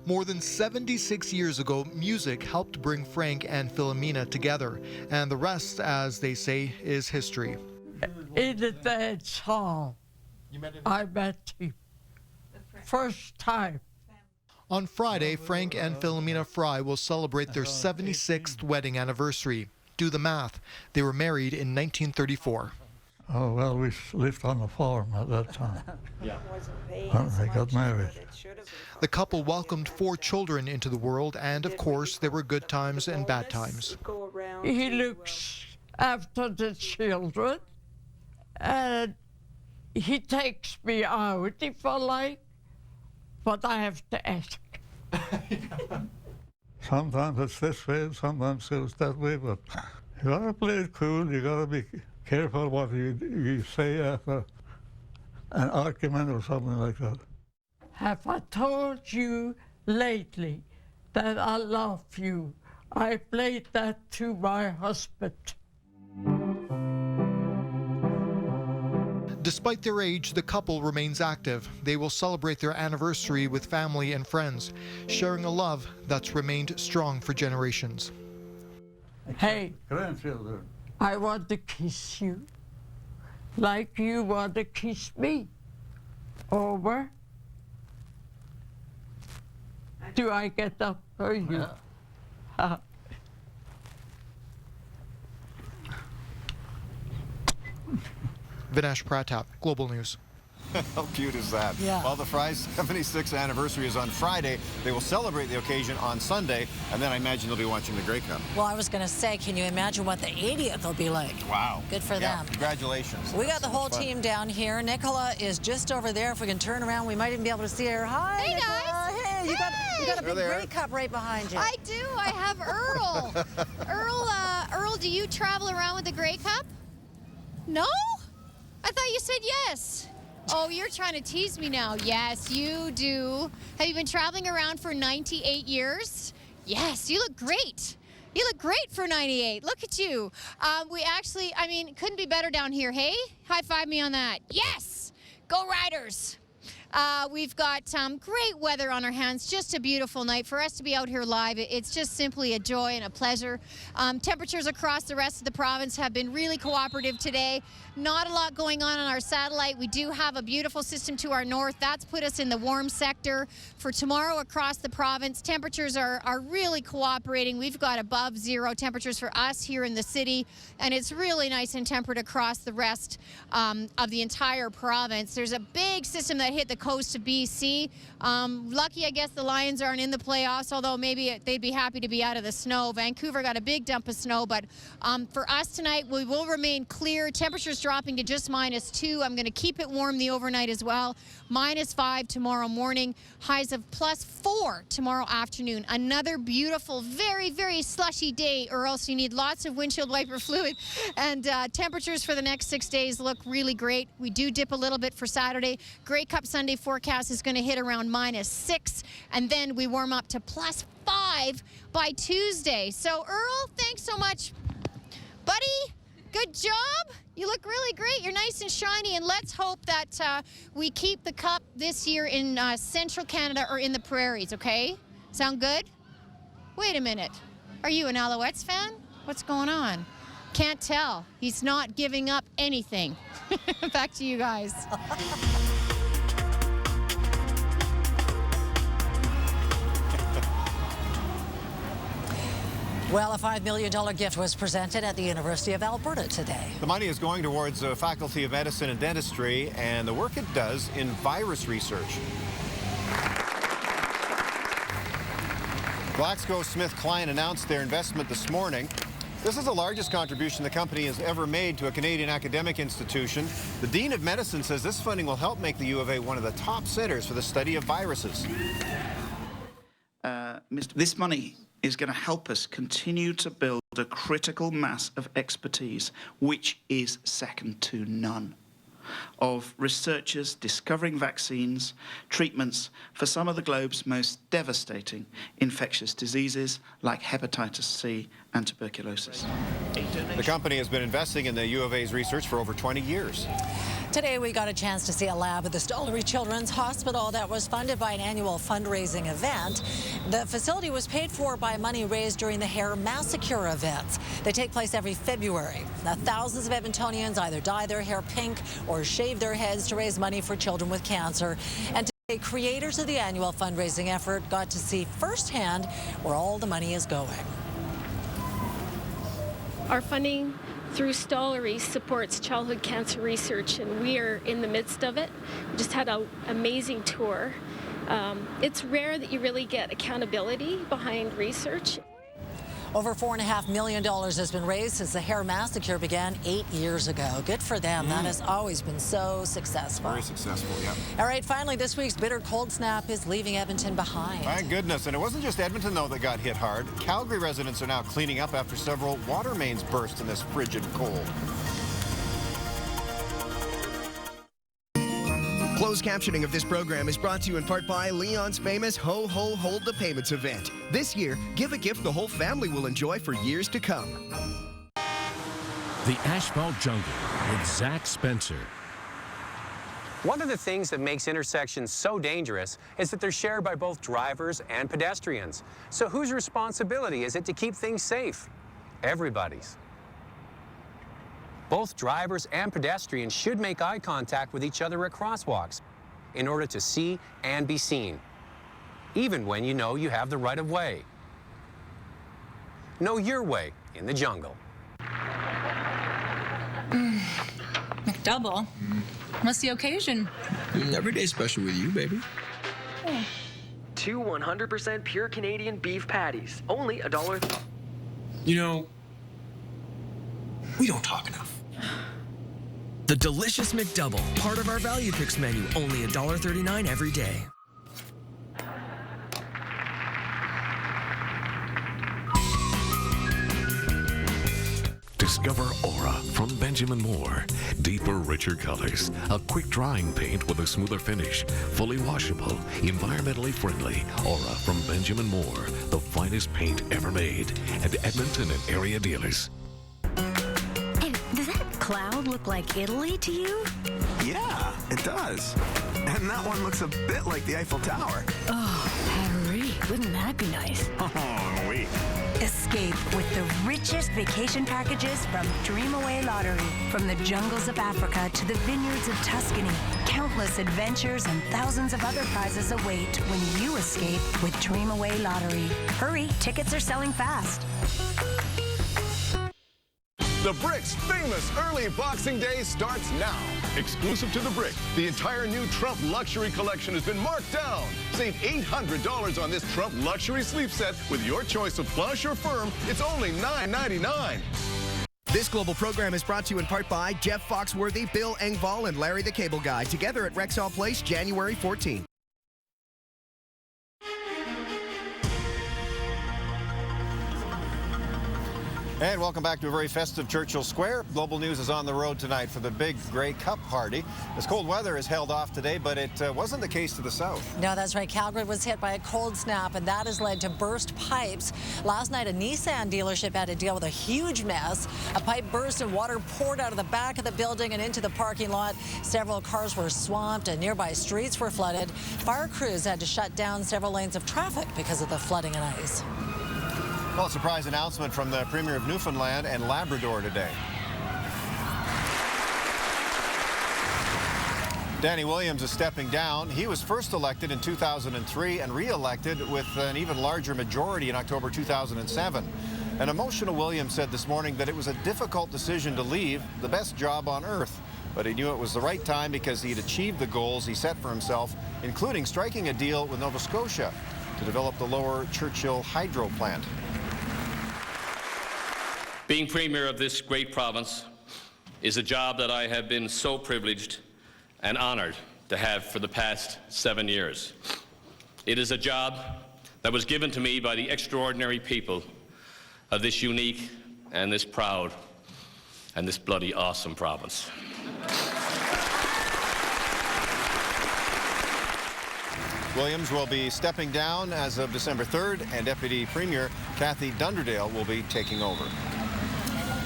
More than 76 years ago, music helped bring Frank and Philomena together, and the rest, as they say, is history. In the dance hall, I met him. First time. On Friday, Frank and Philomena Fry will celebrate their 76th wedding anniversary. Do the math. They were married in 1934. Oh, well, we lived on a farm at that time. When they got married. The couple welcomed 4 children into the world, and of course, there were good times and bad times. He looks after the children, and he takes me out if I like, but I have to ask. Sometimes it's this way, sometimes it's that way, but you gotta play it cool, you gotta be careful what you say after an argument or something like that. Have I told you lately that I love you? I played that to my husband. Despite their age, the couple remains active. They will celebrate their anniversary with family and friends, sharing a love that's remained strong for generations. Hey, grandchildren, I want to kiss you like you want to kiss me. Over. Do I get up for you? Vinesh Pratap, Global News. How cute is that? Yeah. Well, the Fry's 76th anniversary is on Friday. They will celebrate the occasion on Sunday, and then I imagine they'll be watching the Grey Cup. Well, I was going to say, can you imagine what the 80th will be like? Wow. Good for them. Congratulations. We got the whole team down here. Nicola is just over there. If we can turn around, we might even be able to see her. Hi, Hey, Nicola. guys. Hey, you got a big Grey Cup right behind you. I do. I have Earl. Earl, do you travel around with the Grey Cup? No? I thought you said yes. Oh, you're trying to tease me now. Yes, you do. Have you been traveling around for 98 years? Yes, you look great. You look great for 98. Look at you. We actually, couldn't be better down here, hey? High five me on that. Yes! Go Riders! We've got great weather on our hands. Just a beautiful night. For us to be out here live, it's just simply a joy and a pleasure. Temperatures across the rest of the province have been really cooperative today. Not a lot going on our satellite. We do have a beautiful system to our north. That's put us in the warm sector. For tomorrow across the province, temperatures are really cooperating. We've got above 0 temperatures for us here in the city, and it's really nice and temperate across the rest of the entire province. There's a big system that hit the coast of BC. Lucky, I guess, the Lions aren't in the playoffs, although maybe they'd be happy to be out of the snow. Vancouver got a big dump of snow, but for us tonight, we will remain clear. Temperatures dropping to just -2. I'm going to keep it warm the overnight as well. -5 tomorrow morning. Highs of +4 tomorrow afternoon. Another beautiful, very, very slushy day, or else you need lots of windshield wiper fluid. And temperatures for the next 6 days look really great. We do dip a little bit for Saturday. Grey Cup Sunday forecast is going to hit around -6, and then we warm up to +5 by Tuesday. So, Earl, thanks so much, buddy. Good job. You look really great. You're nice and shiny, and let's hope that we keep the cup this year in central Canada or in the prairies, okay? Sound good? Wait a minute. Are you an Alouettes fan? What's going on? Can't tell. He's not giving up anything. Back to you guys. Well, a $5 million gift was presented at the University of Alberta today. The money is going towards the Faculty of Medicine and Dentistry and the work it does in virus research. GlaxoSmithKline announced their investment this morning. This is the largest contribution the company has ever made to a Canadian academic institution. The Dean of Medicine says this funding will help make the U of A one of the top centers for the study of viruses. This money is going to help us continue to build a critical mass of expertise, which is second to none, of researchers discovering vaccines, treatments for some of the globe's most devastating infectious diseases like hepatitis C and tuberculosis. The company has been investing in the U of A's research for over 20 years. Today, we got a chance to see a lab at the Stollery Children's Hospital that was funded by an annual fundraising event. The facility was paid for by money raised during the Hair Massacre events. They take place every February. Now, thousands of Edmontonians either dye their hair pink or shave their heads to raise money for children with cancer. And today, creators of the annual fundraising effort got to see firsthand where all the money is going. Our funding through Stollery supports childhood cancer research, and we are in the midst of it. We just had an amazing tour. It's rare that you really get accountability behind research. Over $4.5 million has been raised since the Hair Massacre began 8 years ago. Good for them. That has always been so successful. Very successful, yeah. All right, finally, this week's bitter cold snap is leaving Edmonton behind. Thank goodness. And it wasn't just Edmonton, though, that got hit hard. Calgary residents are now cleaning up after several water mains burst in this frigid cold. Closed captioning of this program is brought to you in part by Leon's famous Ho Ho Hold the Payments event. This year, give a gift the whole family will enjoy for years to come. The Asphalt Jungle with Zach Spencer. One of the things that makes intersections so dangerous is that they're shared by both drivers and pedestrians. So whose responsibility is it to keep things safe? Everybody's. Both drivers and pedestrians should make eye contact with each other at crosswalks in order to see and be seen, even when you know you have the right of way. Know your way in the jungle. McDouble? What's the occasion? Every day's special with you, baby. Oh. 2 100% pure Canadian beef patties, only $1. You know, we don't talk enough. The delicious McDouble, part of our Value Picks menu, only $1.39 every day. Discover Aura from Benjamin Moore. Deeper, richer colors. A quick drying paint with a smoother finish. Fully washable. Environmentally friendly. Aura from Benjamin Moore. The finest paint ever made. At Edmonton and area dealers. Hey, does that cloud look like Italy to you? Yeah, it does. And that one looks a bit like the Eiffel Tower. Oh, Harry, wouldn't that be nice? Oh, oui. Escape with the richest vacation packages from Dream Away Lottery. From the jungles of Africa to the vineyards of Tuscany, countless adventures and thousands of other prizes await when you escape with Dream Away Lottery. Hurry, tickets are selling fast. The Brick's famous early Boxing Day starts now. Exclusive to the Brick, the entire new Trump luxury collection has been marked down. Save $800 on this Trump luxury sleep set with your choice of plush or firm. It's only $9.99. This global program is brought to you in part by Jeff Foxworthy, Bill Engvall, and Larry the Cable Guy, together at Rexall Place, January 14th. And welcome back to a very festive Churchill Square. Global News is on the road tonight for the big Grey Cup party. This cold weather is held off today, but it wasn't the case to the south. No, that's right. Calgary was hit by a cold snap, and that has led to burst pipes. Last night, a Nissan dealership had to deal with a huge mess. A pipe burst and water poured out of the back of the building and into the parking lot. Several cars were swamped and nearby streets were flooded. Fire crews had to shut down several lanes of traffic because of the flooding and ice. Well, a surprise announcement from the Premier of Newfoundland and Labrador today. Danny Williams is stepping down. He was first elected in 2003 and re-elected with an even larger majority in October 2007. An emotional Williams said this morning that it was a difficult decision to leave the best job on earth, but he knew it was the right time because he had achieved the goals he set for himself, including striking a deal with Nova Scotia to develop the Lower Churchill Hydro Plant. Being Premier of this great province is a job that I have been so privileged and honored to have for the past 7 years. It is a job that was given to me by the extraordinary people of this unique and this proud and this bloody awesome province. Williams will be stepping down as of December 3rd, and Deputy Premier Kathy Dunderdale will be taking over.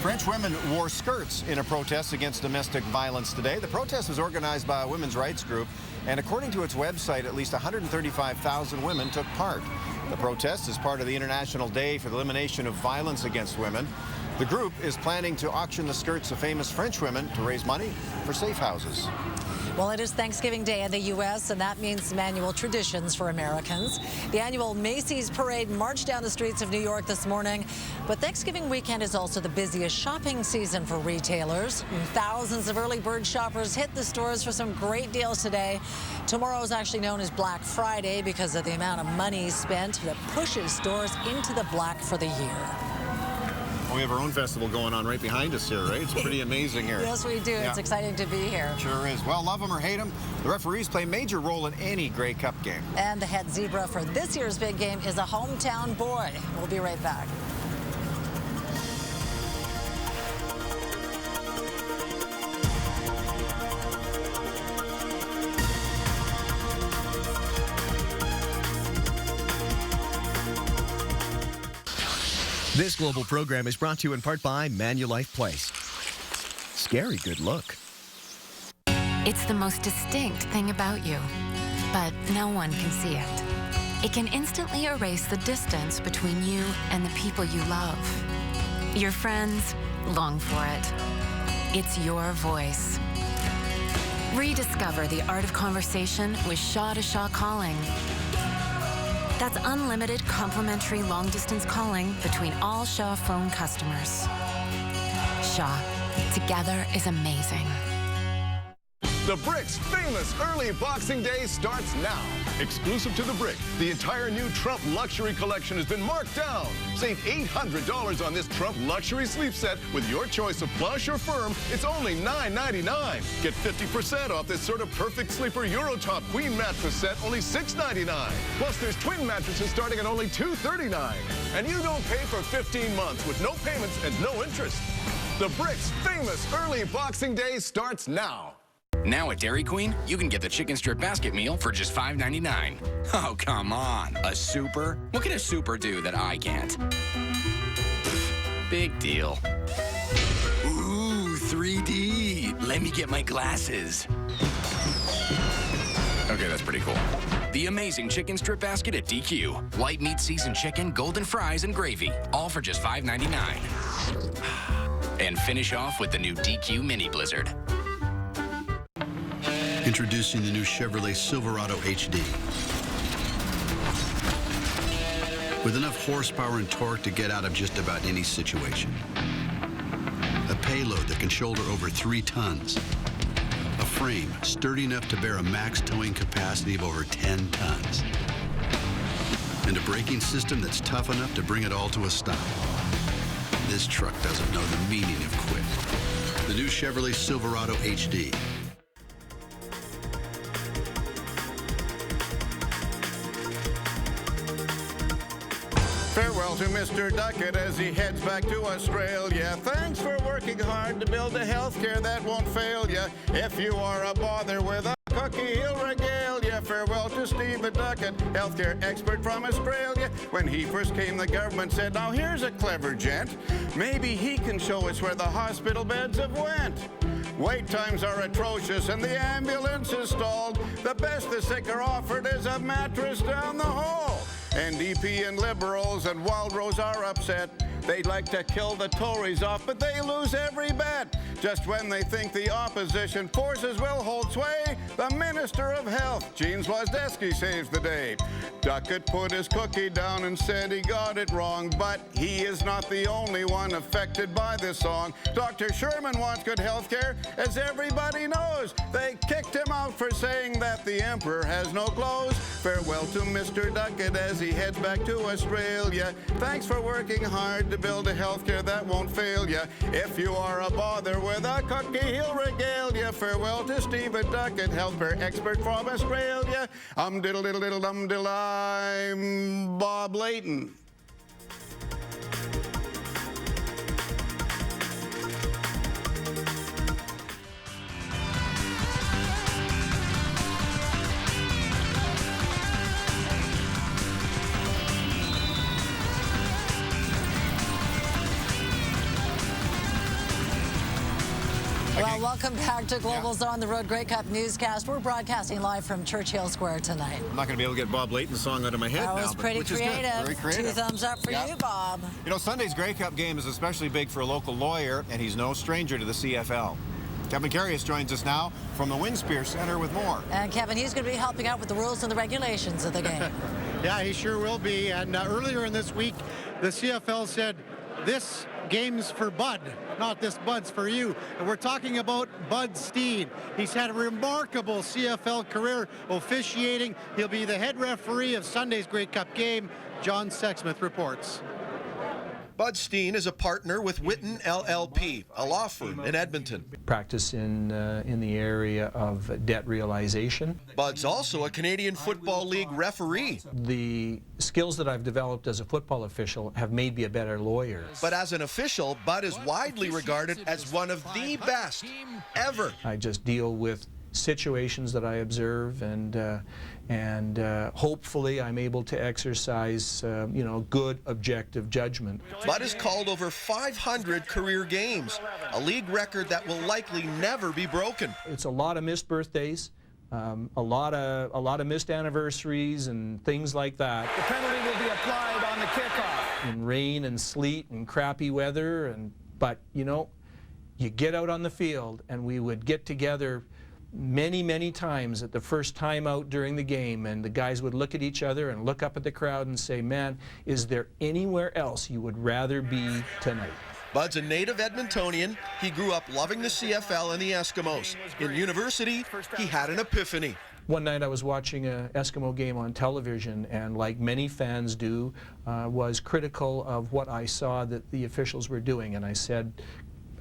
French women wore skirts in a protest against domestic violence today. The protest was organized by a women's rights group, and according to its website, at least 135,000 women took part. The protest is part of the International Day for the Elimination of Violence Against Women. The group is planning to auction the skirts of famous French women to raise money for safe houses. Well, it is Thanksgiving Day in the U.S., and that means some annual traditions for Americans. The annual Macy's Parade marched down the streets of New York this morning. But Thanksgiving weekend is also the busiest shopping season for retailers. And thousands of early bird shoppers hit the stores for some great deals today. Tomorrow is actually known as Black Friday because of the amount of money spent that pushes stores into the black for the year. Well, we have our own festival going on right behind us here, right? It's pretty amazing here. Yes, we do. Yeah. It's exciting to be here. Sure is. Well, love them or hate them, the referees play a major role in any Grey Cup game. And the head zebra for this year's big game is a hometown boy. We'll be right back. This global program is brought to you in part by Manulife Place. Scary good look. It's the most distinct thing about you, but no one can see it. It can instantly erase the distance between you and the people you love. Your friends long for it. It's your voice. Rediscover the art of conversation with Shaw-to-Shaw calling. That's unlimited complimentary long-distance calling between all Shaw phone customers. Shaw, together is amazing. The Brick's famous early Boxing Day starts now. Exclusive to the Brick, the entire new Trump luxury collection has been marked down. Save $800 on this Trump luxury sleep set with your choice of plush or firm. It's only $9.99. Get 50% off this sort of perfect sleeper Eurotop queen mattress set, only $6.99. Plus, there's twin mattresses starting at only $2.39. And you don't pay for 15 months with no payments and no interest. The Brick's famous early Boxing Day starts now. Now at Dairy Queen, you can get the chicken strip basket meal for just $5.99. Oh, come on. A super? What can a super do that I can't? Big deal. Ooh, 3D. Let me get my glasses. Okay, that's pretty cool. The amazing chicken strip basket at DQ. White meat seasoned chicken, golden fries, and gravy. All for just $5.99. And finish off with the new DQ Mini Blizzard. Introducing the new Chevrolet Silverado HD. With enough horsepower and torque to get out of just about any situation. A payload that can shoulder over 3 tons. A frame sturdy enough to bear a max towing capacity of over 10 tons. And a braking system that's tough enough to bring it all to a stop. This truck doesn't know the meaning of quit. The new Chevrolet Silverado HD. Farewell to Mr. Duckett as he heads back to Australia. Thanks for working hard to build a healthcare that won't fail ya. If you are a bother with a cookie, he'll regale ya. Farewell to Stephen Duckett, healthcare expert from Australia. When he first came, the government said, now here's a clever gent. Maybe he can show us where the hospital beds have went. Wait times are atrocious and the ambulance is stalled. The best the sick are offered is a mattress down the hall. NDP and Liberals and Wildrose are upset. They'd like to kill the Tories off, but they lose every bet. Just when they think the opposition forces will hold sway, the Minister of Health, Jean Swazdeski, saves the day. Duckett put his cookie down and said he got it wrong, but he is not the only one affected by this song. Dr. Sherman wants good health care, as everybody knows. They kicked him out for saying that the Emperor has no clothes. Farewell to Mr. Duckett as he heads back to Australia. Thanks for working hard to build a healthcare that won't fail ya. If you are a bother with a cookie, he'll regale ya. Farewell to Stephen Duckett, healthcare expert from Australia. Diddle diddle diddle dum diddle, I'm Bob Layton. Well, welcome back to Global's On the Road Grey Cup newscast. We're broadcasting live from Churchill Square tonight. I'm not going to be able to get Bob Layton's song out of my head now. That was pretty creative. Very creative. 2 thumbs up for you, Bob. You know, Sunday's Grey Cup game is especially big for a local lawyer, and he's no stranger to the CFL. Kevin Carius joins us now from the Winspear Center with more. And Kevin, he's going to be helping out with the rules and the regulations of the game. Yeah, he sure will be. And earlier in this week, the CFL said, this game's for Bud, not this Bud's for you. And we're talking about Bud Steen. He's had a remarkable CFL career officiating. He'll be the head referee of Sunday's Grey Cup game. John Sexsmith reports. Bud Steen is a partner with Witten LLP, a law firm in Edmonton. Practice in the area of debt realization. Bud's also a Canadian Football League referee. The skills that I've developed as a football official have made me a better lawyer. But as an official, Bud is widely regarded as one of the best ever. I just deal with situations that I observe, and hopefully I'm able to exercise, good objective judgment. Bud has called over 500 career games, a league record that will likely never be broken. It's a lot of missed birthdays, a lot of missed anniversaries and things like that. The penalty will be applied on the kickoff. In rain and sleet and crappy weather, but you get out on the field, and we would get together many times at the first time out during the game, and the guys would look at each other and look up at the crowd and say, man, is there anywhere else you would rather be tonight? Bud's a native Edmontonian. He grew up loving the CFL and the Eskimos. In university, he had an epiphany. One night I was watching an Eskimo game on television, and like many fans do, was critical of what I saw that the officials were doing. And I said,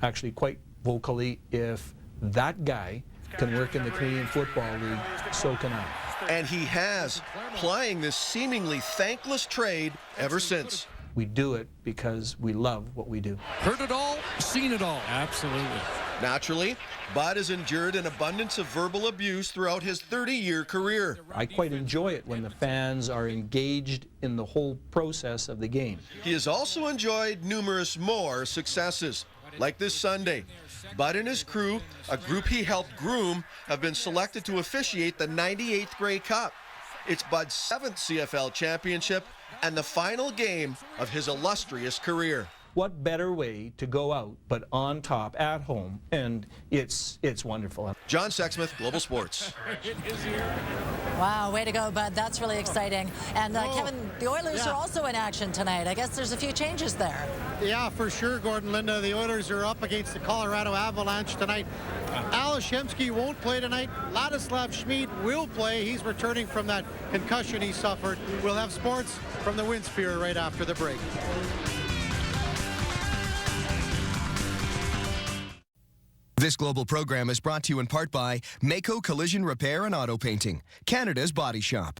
actually quite vocally, if that guy can work in the Canadian Football League, so can I. And he has, plying this seemingly thankless trade ever since. We do it because we love what we do. Heard it all, seen it all. Absolutely. Naturally, Bud has endured an abundance of verbal abuse throughout his 30-year career. I quite enjoy it when the fans are engaged in the whole process of the game. He has also enjoyed numerous more successes, like this Sunday. Bud and his crew, a group he helped groom, have been selected to officiate the 98th Grey Cup. It's Bud's 7th CFL championship and the final game of his illustrious career. What better way to go out but on top at home, and it's wonderful. John Sexsmith, Global Sports. Wow, way to go, Bud. That's really exciting. And Kevin, the Oilers are also in action tonight. I guess there's a few changes there. Yeah, for sure, Gordon Linda. The Oilers are up against the Colorado Avalanche tonight. Al Yashimski won't play tonight. Ladislav Schmid will play. He's returning from that concussion he suffered. We'll have sports from the Winspear right after the break. This global program is brought to you in part by Mako Collision Repair and Auto Painting, Canada's body shop.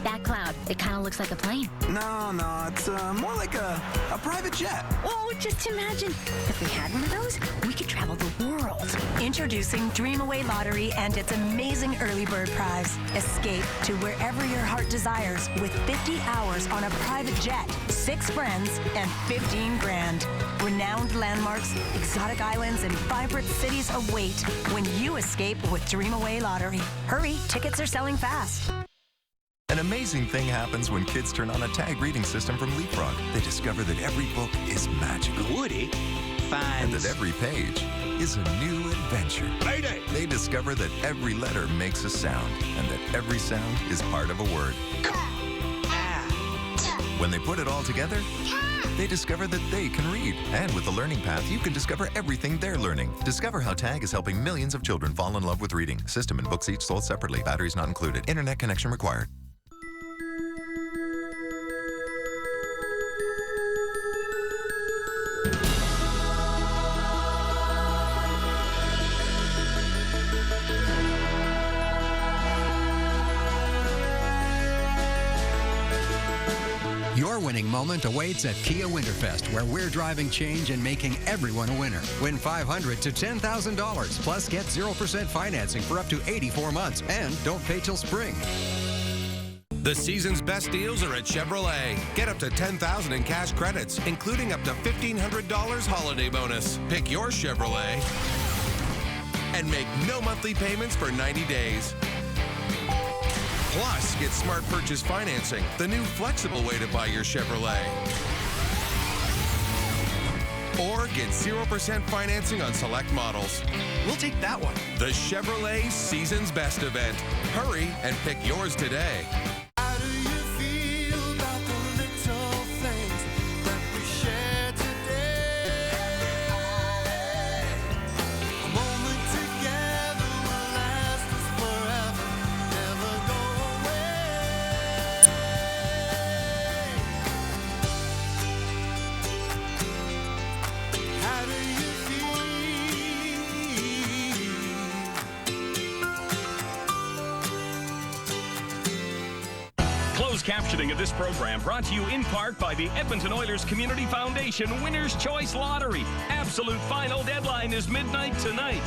That cloud, it kind of looks like a plane. No, it's more like a private jet. Oh, just imagine. If we had one of those, we could travel the world. Introducing Dream Away Lottery and its amazing early bird prize. Escape to wherever your heart desires with 50 hours on a private jet, 6 friends, and 15 grand. Renowned landmarks, exotic islands, and vibrant cities await when you escape with Dream Away Lottery. Hurry, tickets are selling fast. An amazing thing happens when kids turn on a tag reading system from Leapfrog. They discover that every book is magical. Woody finds... And that every page is a new adventure. Mayday! They discover that every letter makes a sound, and that every sound is part of a word. When they put it all together, they discover that they can read. And with the Learning Path, you can discover everything they're learning. Discover how TAG is helping millions of children fall in love with reading. System and books each sold separately. Batteries not included. Internet connection required. Your winning moment awaits at Kia Winterfest, where we're driving change and making everyone a winner. Win $500 to $10,000, plus get 0% financing for up to 84 months, and don't pay till spring. The season's best deals are at Chevrolet. Get up to $10,000 in cash credits, including up to $1,500 holiday bonus. Pick your Chevrolet and make no monthly payments for 90 days. Plus, get Smart Purchase Financing, the new flexible way to buy your Chevrolet. Or get 0% financing on select models. We'll take that one. The Chevrolet Season's Best event. Hurry and pick yours today. How do you feel about the little things that we share today? A moment together will last us forever, never go away. How do you feel? Closed captioning of this program brought to you in part by the Edmonton Oilers Community Foundation Winner's Choice Lottery. Absolute final deadline is midnight tonight.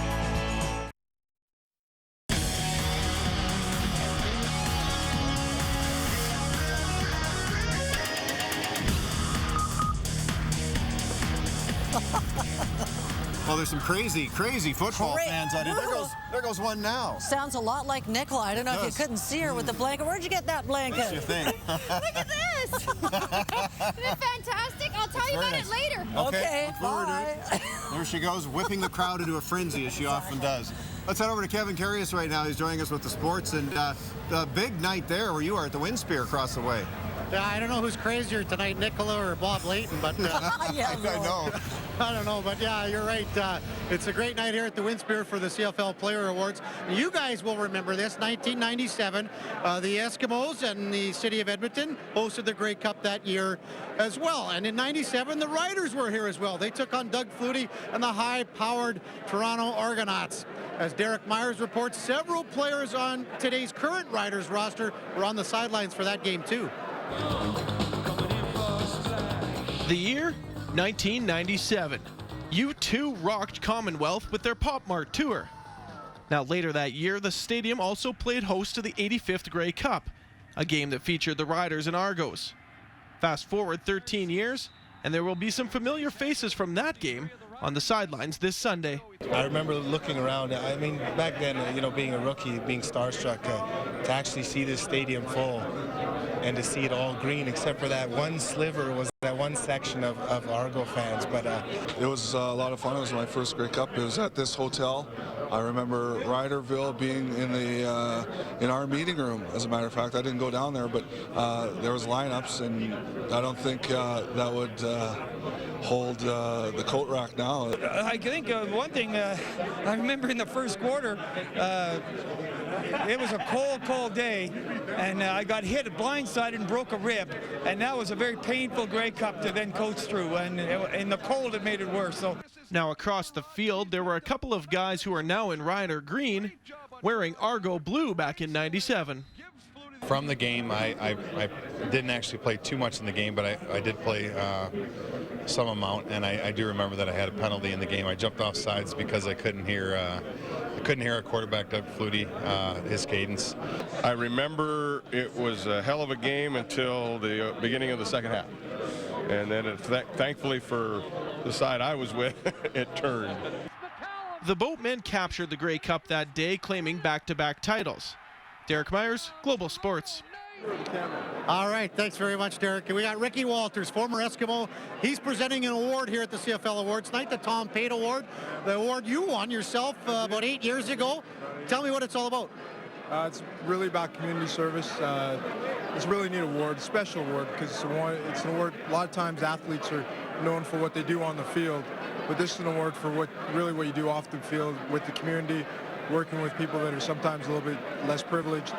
Well, there's some crazy football fans out here. There goes one now. Sounds a lot like Nicola. I don't know if you couldn't see her with the blanket. Where'd you get that blanket? What's your thing? Look at this! Isn't it fantastic? I'll tell you about it later. Okay, look forward to it. There she goes, whipping the crowd into a frenzy, as she often does. Let's head over to Kevin Carius right now. He's joining us with the sports. And the big night there where you are at the Windspear across the way. Yeah, I don't know who's crazier tonight, Nicola or Bob Layton, but I know. I don't know, but yeah, you're right. It's a great night here at the Windspear for the CFL Player Awards. You guys will remember this, 1997. The Eskimos and the city of Edmonton hosted the Grey Cup that year as well. And in 97, the Riders were here as well. They took on Doug Flutie and the high-powered Toronto Argonauts. As Derek Myers reports, several players on today's current Riders roster were on the sidelines for that game too. The year 1997. U2 rocked Commonwealth with their Pop Mart tour. Now later that year, the stadium also played host to the 85th Grey Cup, a game that featured the Riders and Argos. Fast forward 13 years, and there will be some familiar faces from that game on the sidelines this Sunday. I remember looking around. I mean, back then, being a rookie, being starstruck, to actually see this stadium full and to see it all green, except for that one sliver, was that one section of Argo fans. But it was a lot of fun. It was my first Grey Cup. It was at this hotel. I remember Riderville being in our meeting room. As a matter of fact, I didn't go down there, but there was lineups, and I don't think that would hold the coat rack now. I think one thing I remember in the first quarter, it was a cold day, and I got hit blindsided and broke a rib, and that was a very painful Grey Cup Cup to then coach through, and in the cold it made it worse. So Now across the field, there were a couple of guys who are now in Ryder green, wearing Argo blue back in '97. From the game, I didn't actually play too much in the game, but I did play some amount, and I do remember that I had a penalty in the game. I jumped off sides because I couldn't hear our quarterback, Doug Flutie, his cadence. I remember it was a hell of a game until the beginning of the second half. And then, thankfully for the side I was with, it turned. The Boatmen captured the Grey Cup that day, claiming back-to-back titles. Derek Myers, Global Sports. All right, thanks very much, Derek. We got Ricky Walters, former Eskimo. He's presenting an award here at the CFL Awards night, the Tom Pate Award, the award you won yourself about 8 years ago. Tell me what it's all about. It's really about community service. It's a really neat award, special award, because it's an award. A lot of times athletes are known for what they do on the field, but this is an award for what you do off the field with the community, working with people that are sometimes a little bit less privileged.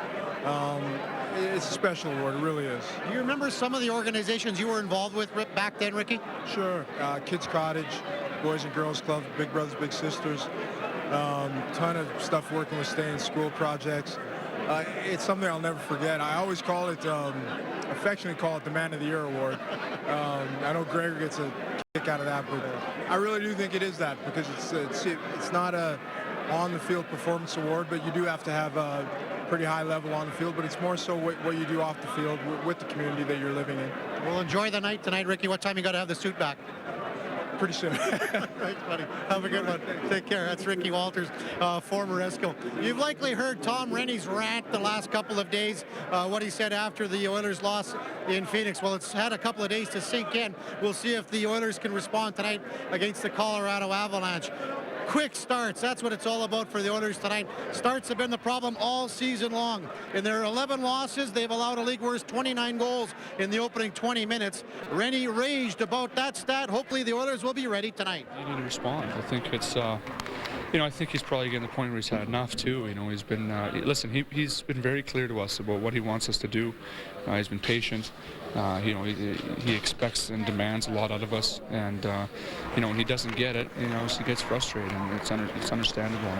It's a special award, it really is. Do you remember some of the organizations you were involved with back then, Ricky? Sure. Kids Cottage, Boys and Girls Club, Big Brothers Big Sisters, ton of stuff working with Stay in School projects. It's something I'll never forget. I always call it, affectionately call it the Man of the Year Award. I know Gregor gets a kick out of that, but I really do think it is that, because it's not a on-the-field performance award, but you do have to have a pretty high level on the field, but it's more so what you do off the field with the community that you're living in. Well, enjoy the night tonight, Ricky. What time you got to have the suit back? Pretty soon. Thanks, buddy. Have a good one. Take care. That's Ricky Walters, former Eskimo. You've likely heard Tom Rennie's rant the last couple of days, what he said after the Oilers loss in Phoenix. Well, it's had a couple of days to sink in. We'll see if the Oilers can respond tonight against the Colorado Avalanche. Quick starts, that's what it's all about for the Oilers tonight. Starts have been the problem all season long. In their 11 losses, they've allowed a league worst 29 goals in the opening 20 minutes. Rennie raged about that stat. Hopefully the Oilers will be ready tonight. They need to respond. I think it's, I think he's probably getting to the point where he's had enough too. He's been, listen, he's been very clear to us about what he wants us to do. He's been patient. He expects and demands a lot out of us, and when he doesn't get it, he gets frustrated, and it's understandable.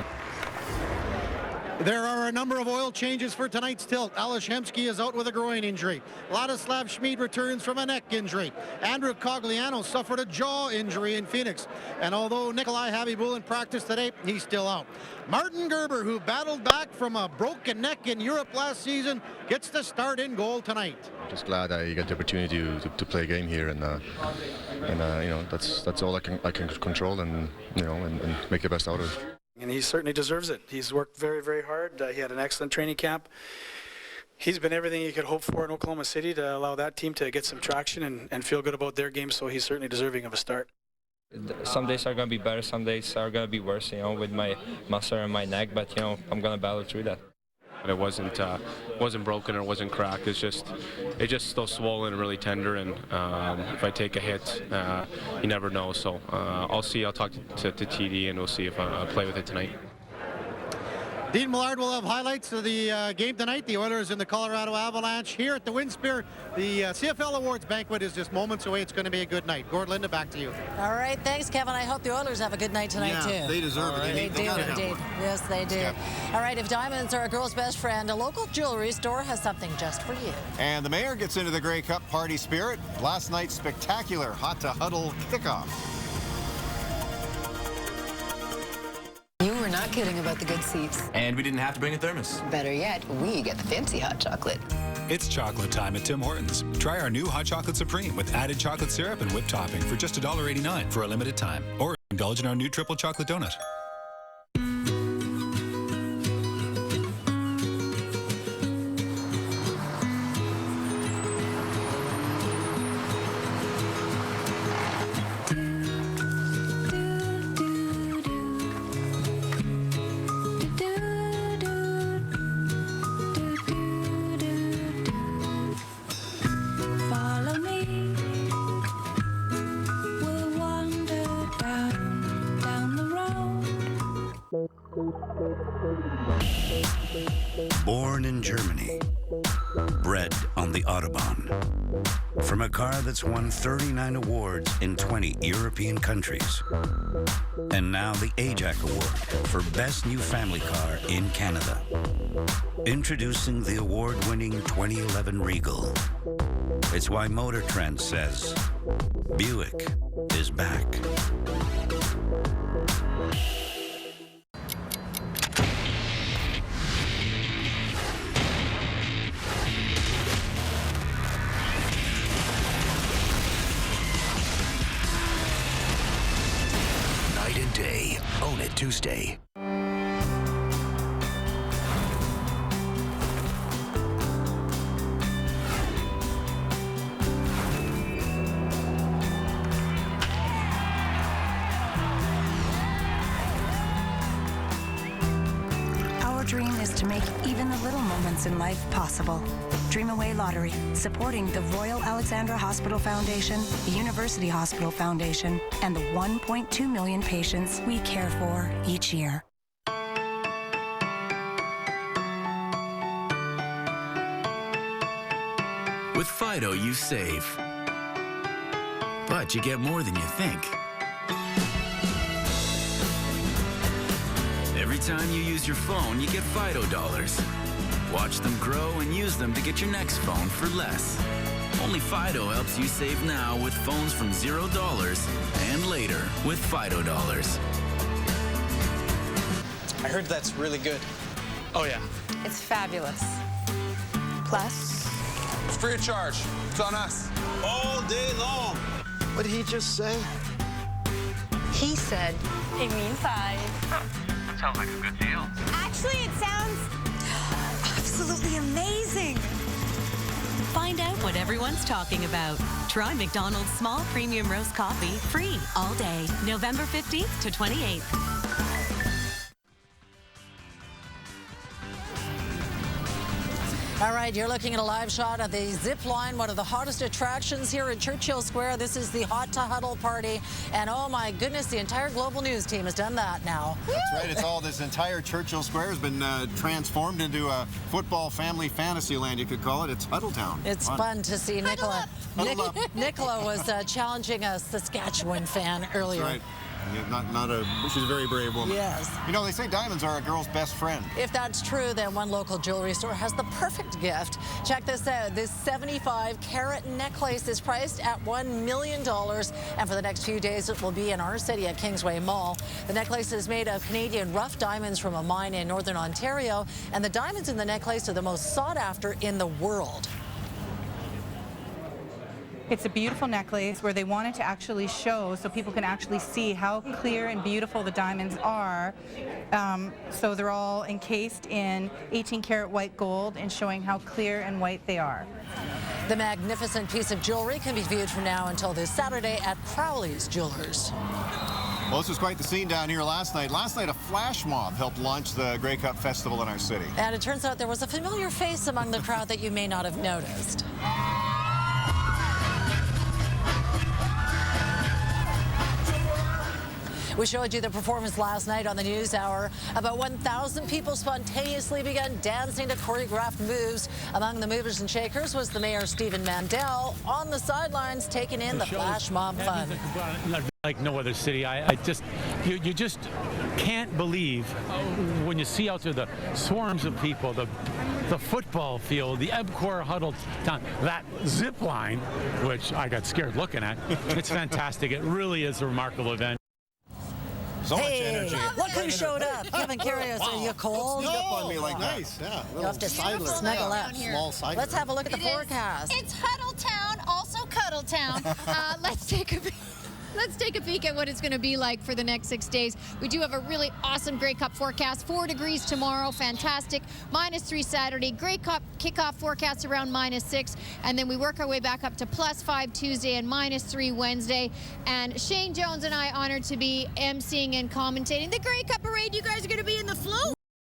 There are a number of oil changes for tonight's tilt. Ales Hemsky is out with a groin injury. Ladislav Schmid returns from a neck injury. Andrew Cogliano suffered a jaw injury in Phoenix. And although Nikolai Habibulin practiced today, he's still out. Martin Gerber, who battled back from a broken neck in Europe last season, gets the start in goal tonight. Just glad I got the opportunity to play a game here, and that's all I can control, and make the best out of it. And he certainly deserves it. He's worked very, very hard. He had an excellent training camp. He's been everything you could hope for in Oklahoma City to allow that team to get some traction and feel good about their game, so he's certainly deserving of a start. Some days are going to be better, some days are going to be worse, with my muscle and my neck, but, I'm going to battle through that. It wasn't broken or wasn't cracked. It's just still swollen and really tender. And if I take a hit, you never know. So I'll see. I'll talk to TD, and we'll see if I play with it tonight. Dean Millard will have highlights of the game tonight. The Oilers and the Colorado Avalanche here at the WinSpear. The CFL Awards banquet is just moments away. It's going to be a good night. Gord, Linda, back to you. All right, thanks, Kevin. I hope the Oilers have a good night tonight, too. They deserve it. They do, indeed. Yes, they do. All right, if diamonds are a girl's best friend, a local jewelry store has something just for you. And the mayor gets into the Grey Cup party spirit. Last night's spectacular Hot to Huddle kickoff. You were not kidding about the good seats. And we didn't have to bring a thermos. Better yet, we get the fancy hot chocolate. It's chocolate time at Tim Hortons. Try our new Hot Chocolate Supreme with added chocolate syrup and whipped topping for just $1.89 for a limited time. Or indulge in our new triple chocolate donut. Follow me. We'll wander down the road. Born in Germany, bred on the Autobahn. From a car that's won 39 awards in 20 European countries. And now the AJAC Award for Best New Family Car in Canada. Introducing the award-winning 2011 Regal. It's why Motor Trend says, Buick is back. Night and day, Own It Tuesday. Our dream is to make even the little moments in life possible. Dream Away Lottery, supporting the Royal Alexandra Hospital Foundation, the University Hospital Foundation, and the 1.2 million patients we care for each year. With Fido, you save. But you get more than you think. Every time you use your phone, you get Fido dollars. Watch them grow and use them to get your next phone for less. Only Fido helps you save now with phones from $0 and later with Fido dollars. I heard that's really good. Oh, yeah. It's fabulous. Plus, It's free of charge. It's on us. All day long. What did he just say? he said, It means 5. That sounds like a good deal. Actually, it sounds absolutely amazing. Find out what everyone's talking about. Try McDonald's small premium roast coffee free all day, November 15th to 28th. All right, you're looking at a live shot of the zip line, one of the hottest attractions here in Churchill Square. This is the Hot to Huddle party. And oh my goodness, the entire Global News team has done that now. That's right. It's all, this entire Churchill Square has been transformed into a football family fantasy land, you could call it. It's Huddletown. It's fun to see Nicola. Nicola was challenging a Saskatchewan fan earlier. That's right. Yeah, she's a very brave woman. Yes. You know, they say diamonds are a girl's best friend. If that's true, then one local jewelry store has the perfect gift. Check this out. This 75-carat necklace is priced at $1 million. And for the next few days, it will be in our city at Kingsway Mall. The necklace is made of Canadian rough diamonds from a mine in Northern Ontario. And the diamonds in the necklace are the most sought after in the world. It's a beautiful necklace where they wanted to actually show so people can actually see how clear and beautiful the diamonds are. So they're all encased in 18-karat white gold and showing how clear and white they are. The magnificent piece of jewelry can be viewed from now until this Saturday at Crowley's Jewelers. Well, this was quite the scene down here last night. Last night, a flash mob helped launch the Grey Cup Festival in our city. And it turns out there was a familiar face among the crowd that you may not have noticed. We showed you the performance last night on the News Hour. About 1,000 people spontaneously began dancing to choreographed moves. Among the movers and shakers was the mayor, Stephen Mandel, on the sidelines taking in the flash mob fun. Like no other city. You just can't believe when you see out there the swarms of people, the football field, the EBCOR huddled down, that zip line, which I got scared looking at. It's fantastic. It really is a remarkable event. So much energy. Look who showed up. Kevin Curious, are you cold? Sneak up on me like nice. Yeah. You have to snuggle up. Small side. Let's have a look at the forecast. It's Huddletown, also Cuddletown. Let's take a peek at what it's going to be like for the next 6 days. We do have a really awesome Grey Cup forecast. 4 degrees tomorrow, fantastic. -3 Saturday. Grey Cup kickoff forecast around -6. And then we work our way back up to +5 Tuesday and -3 Wednesday. And Shane Jones and I honored to be emceeing and commentating the Grey Cup parade. You guys are going to be in the float.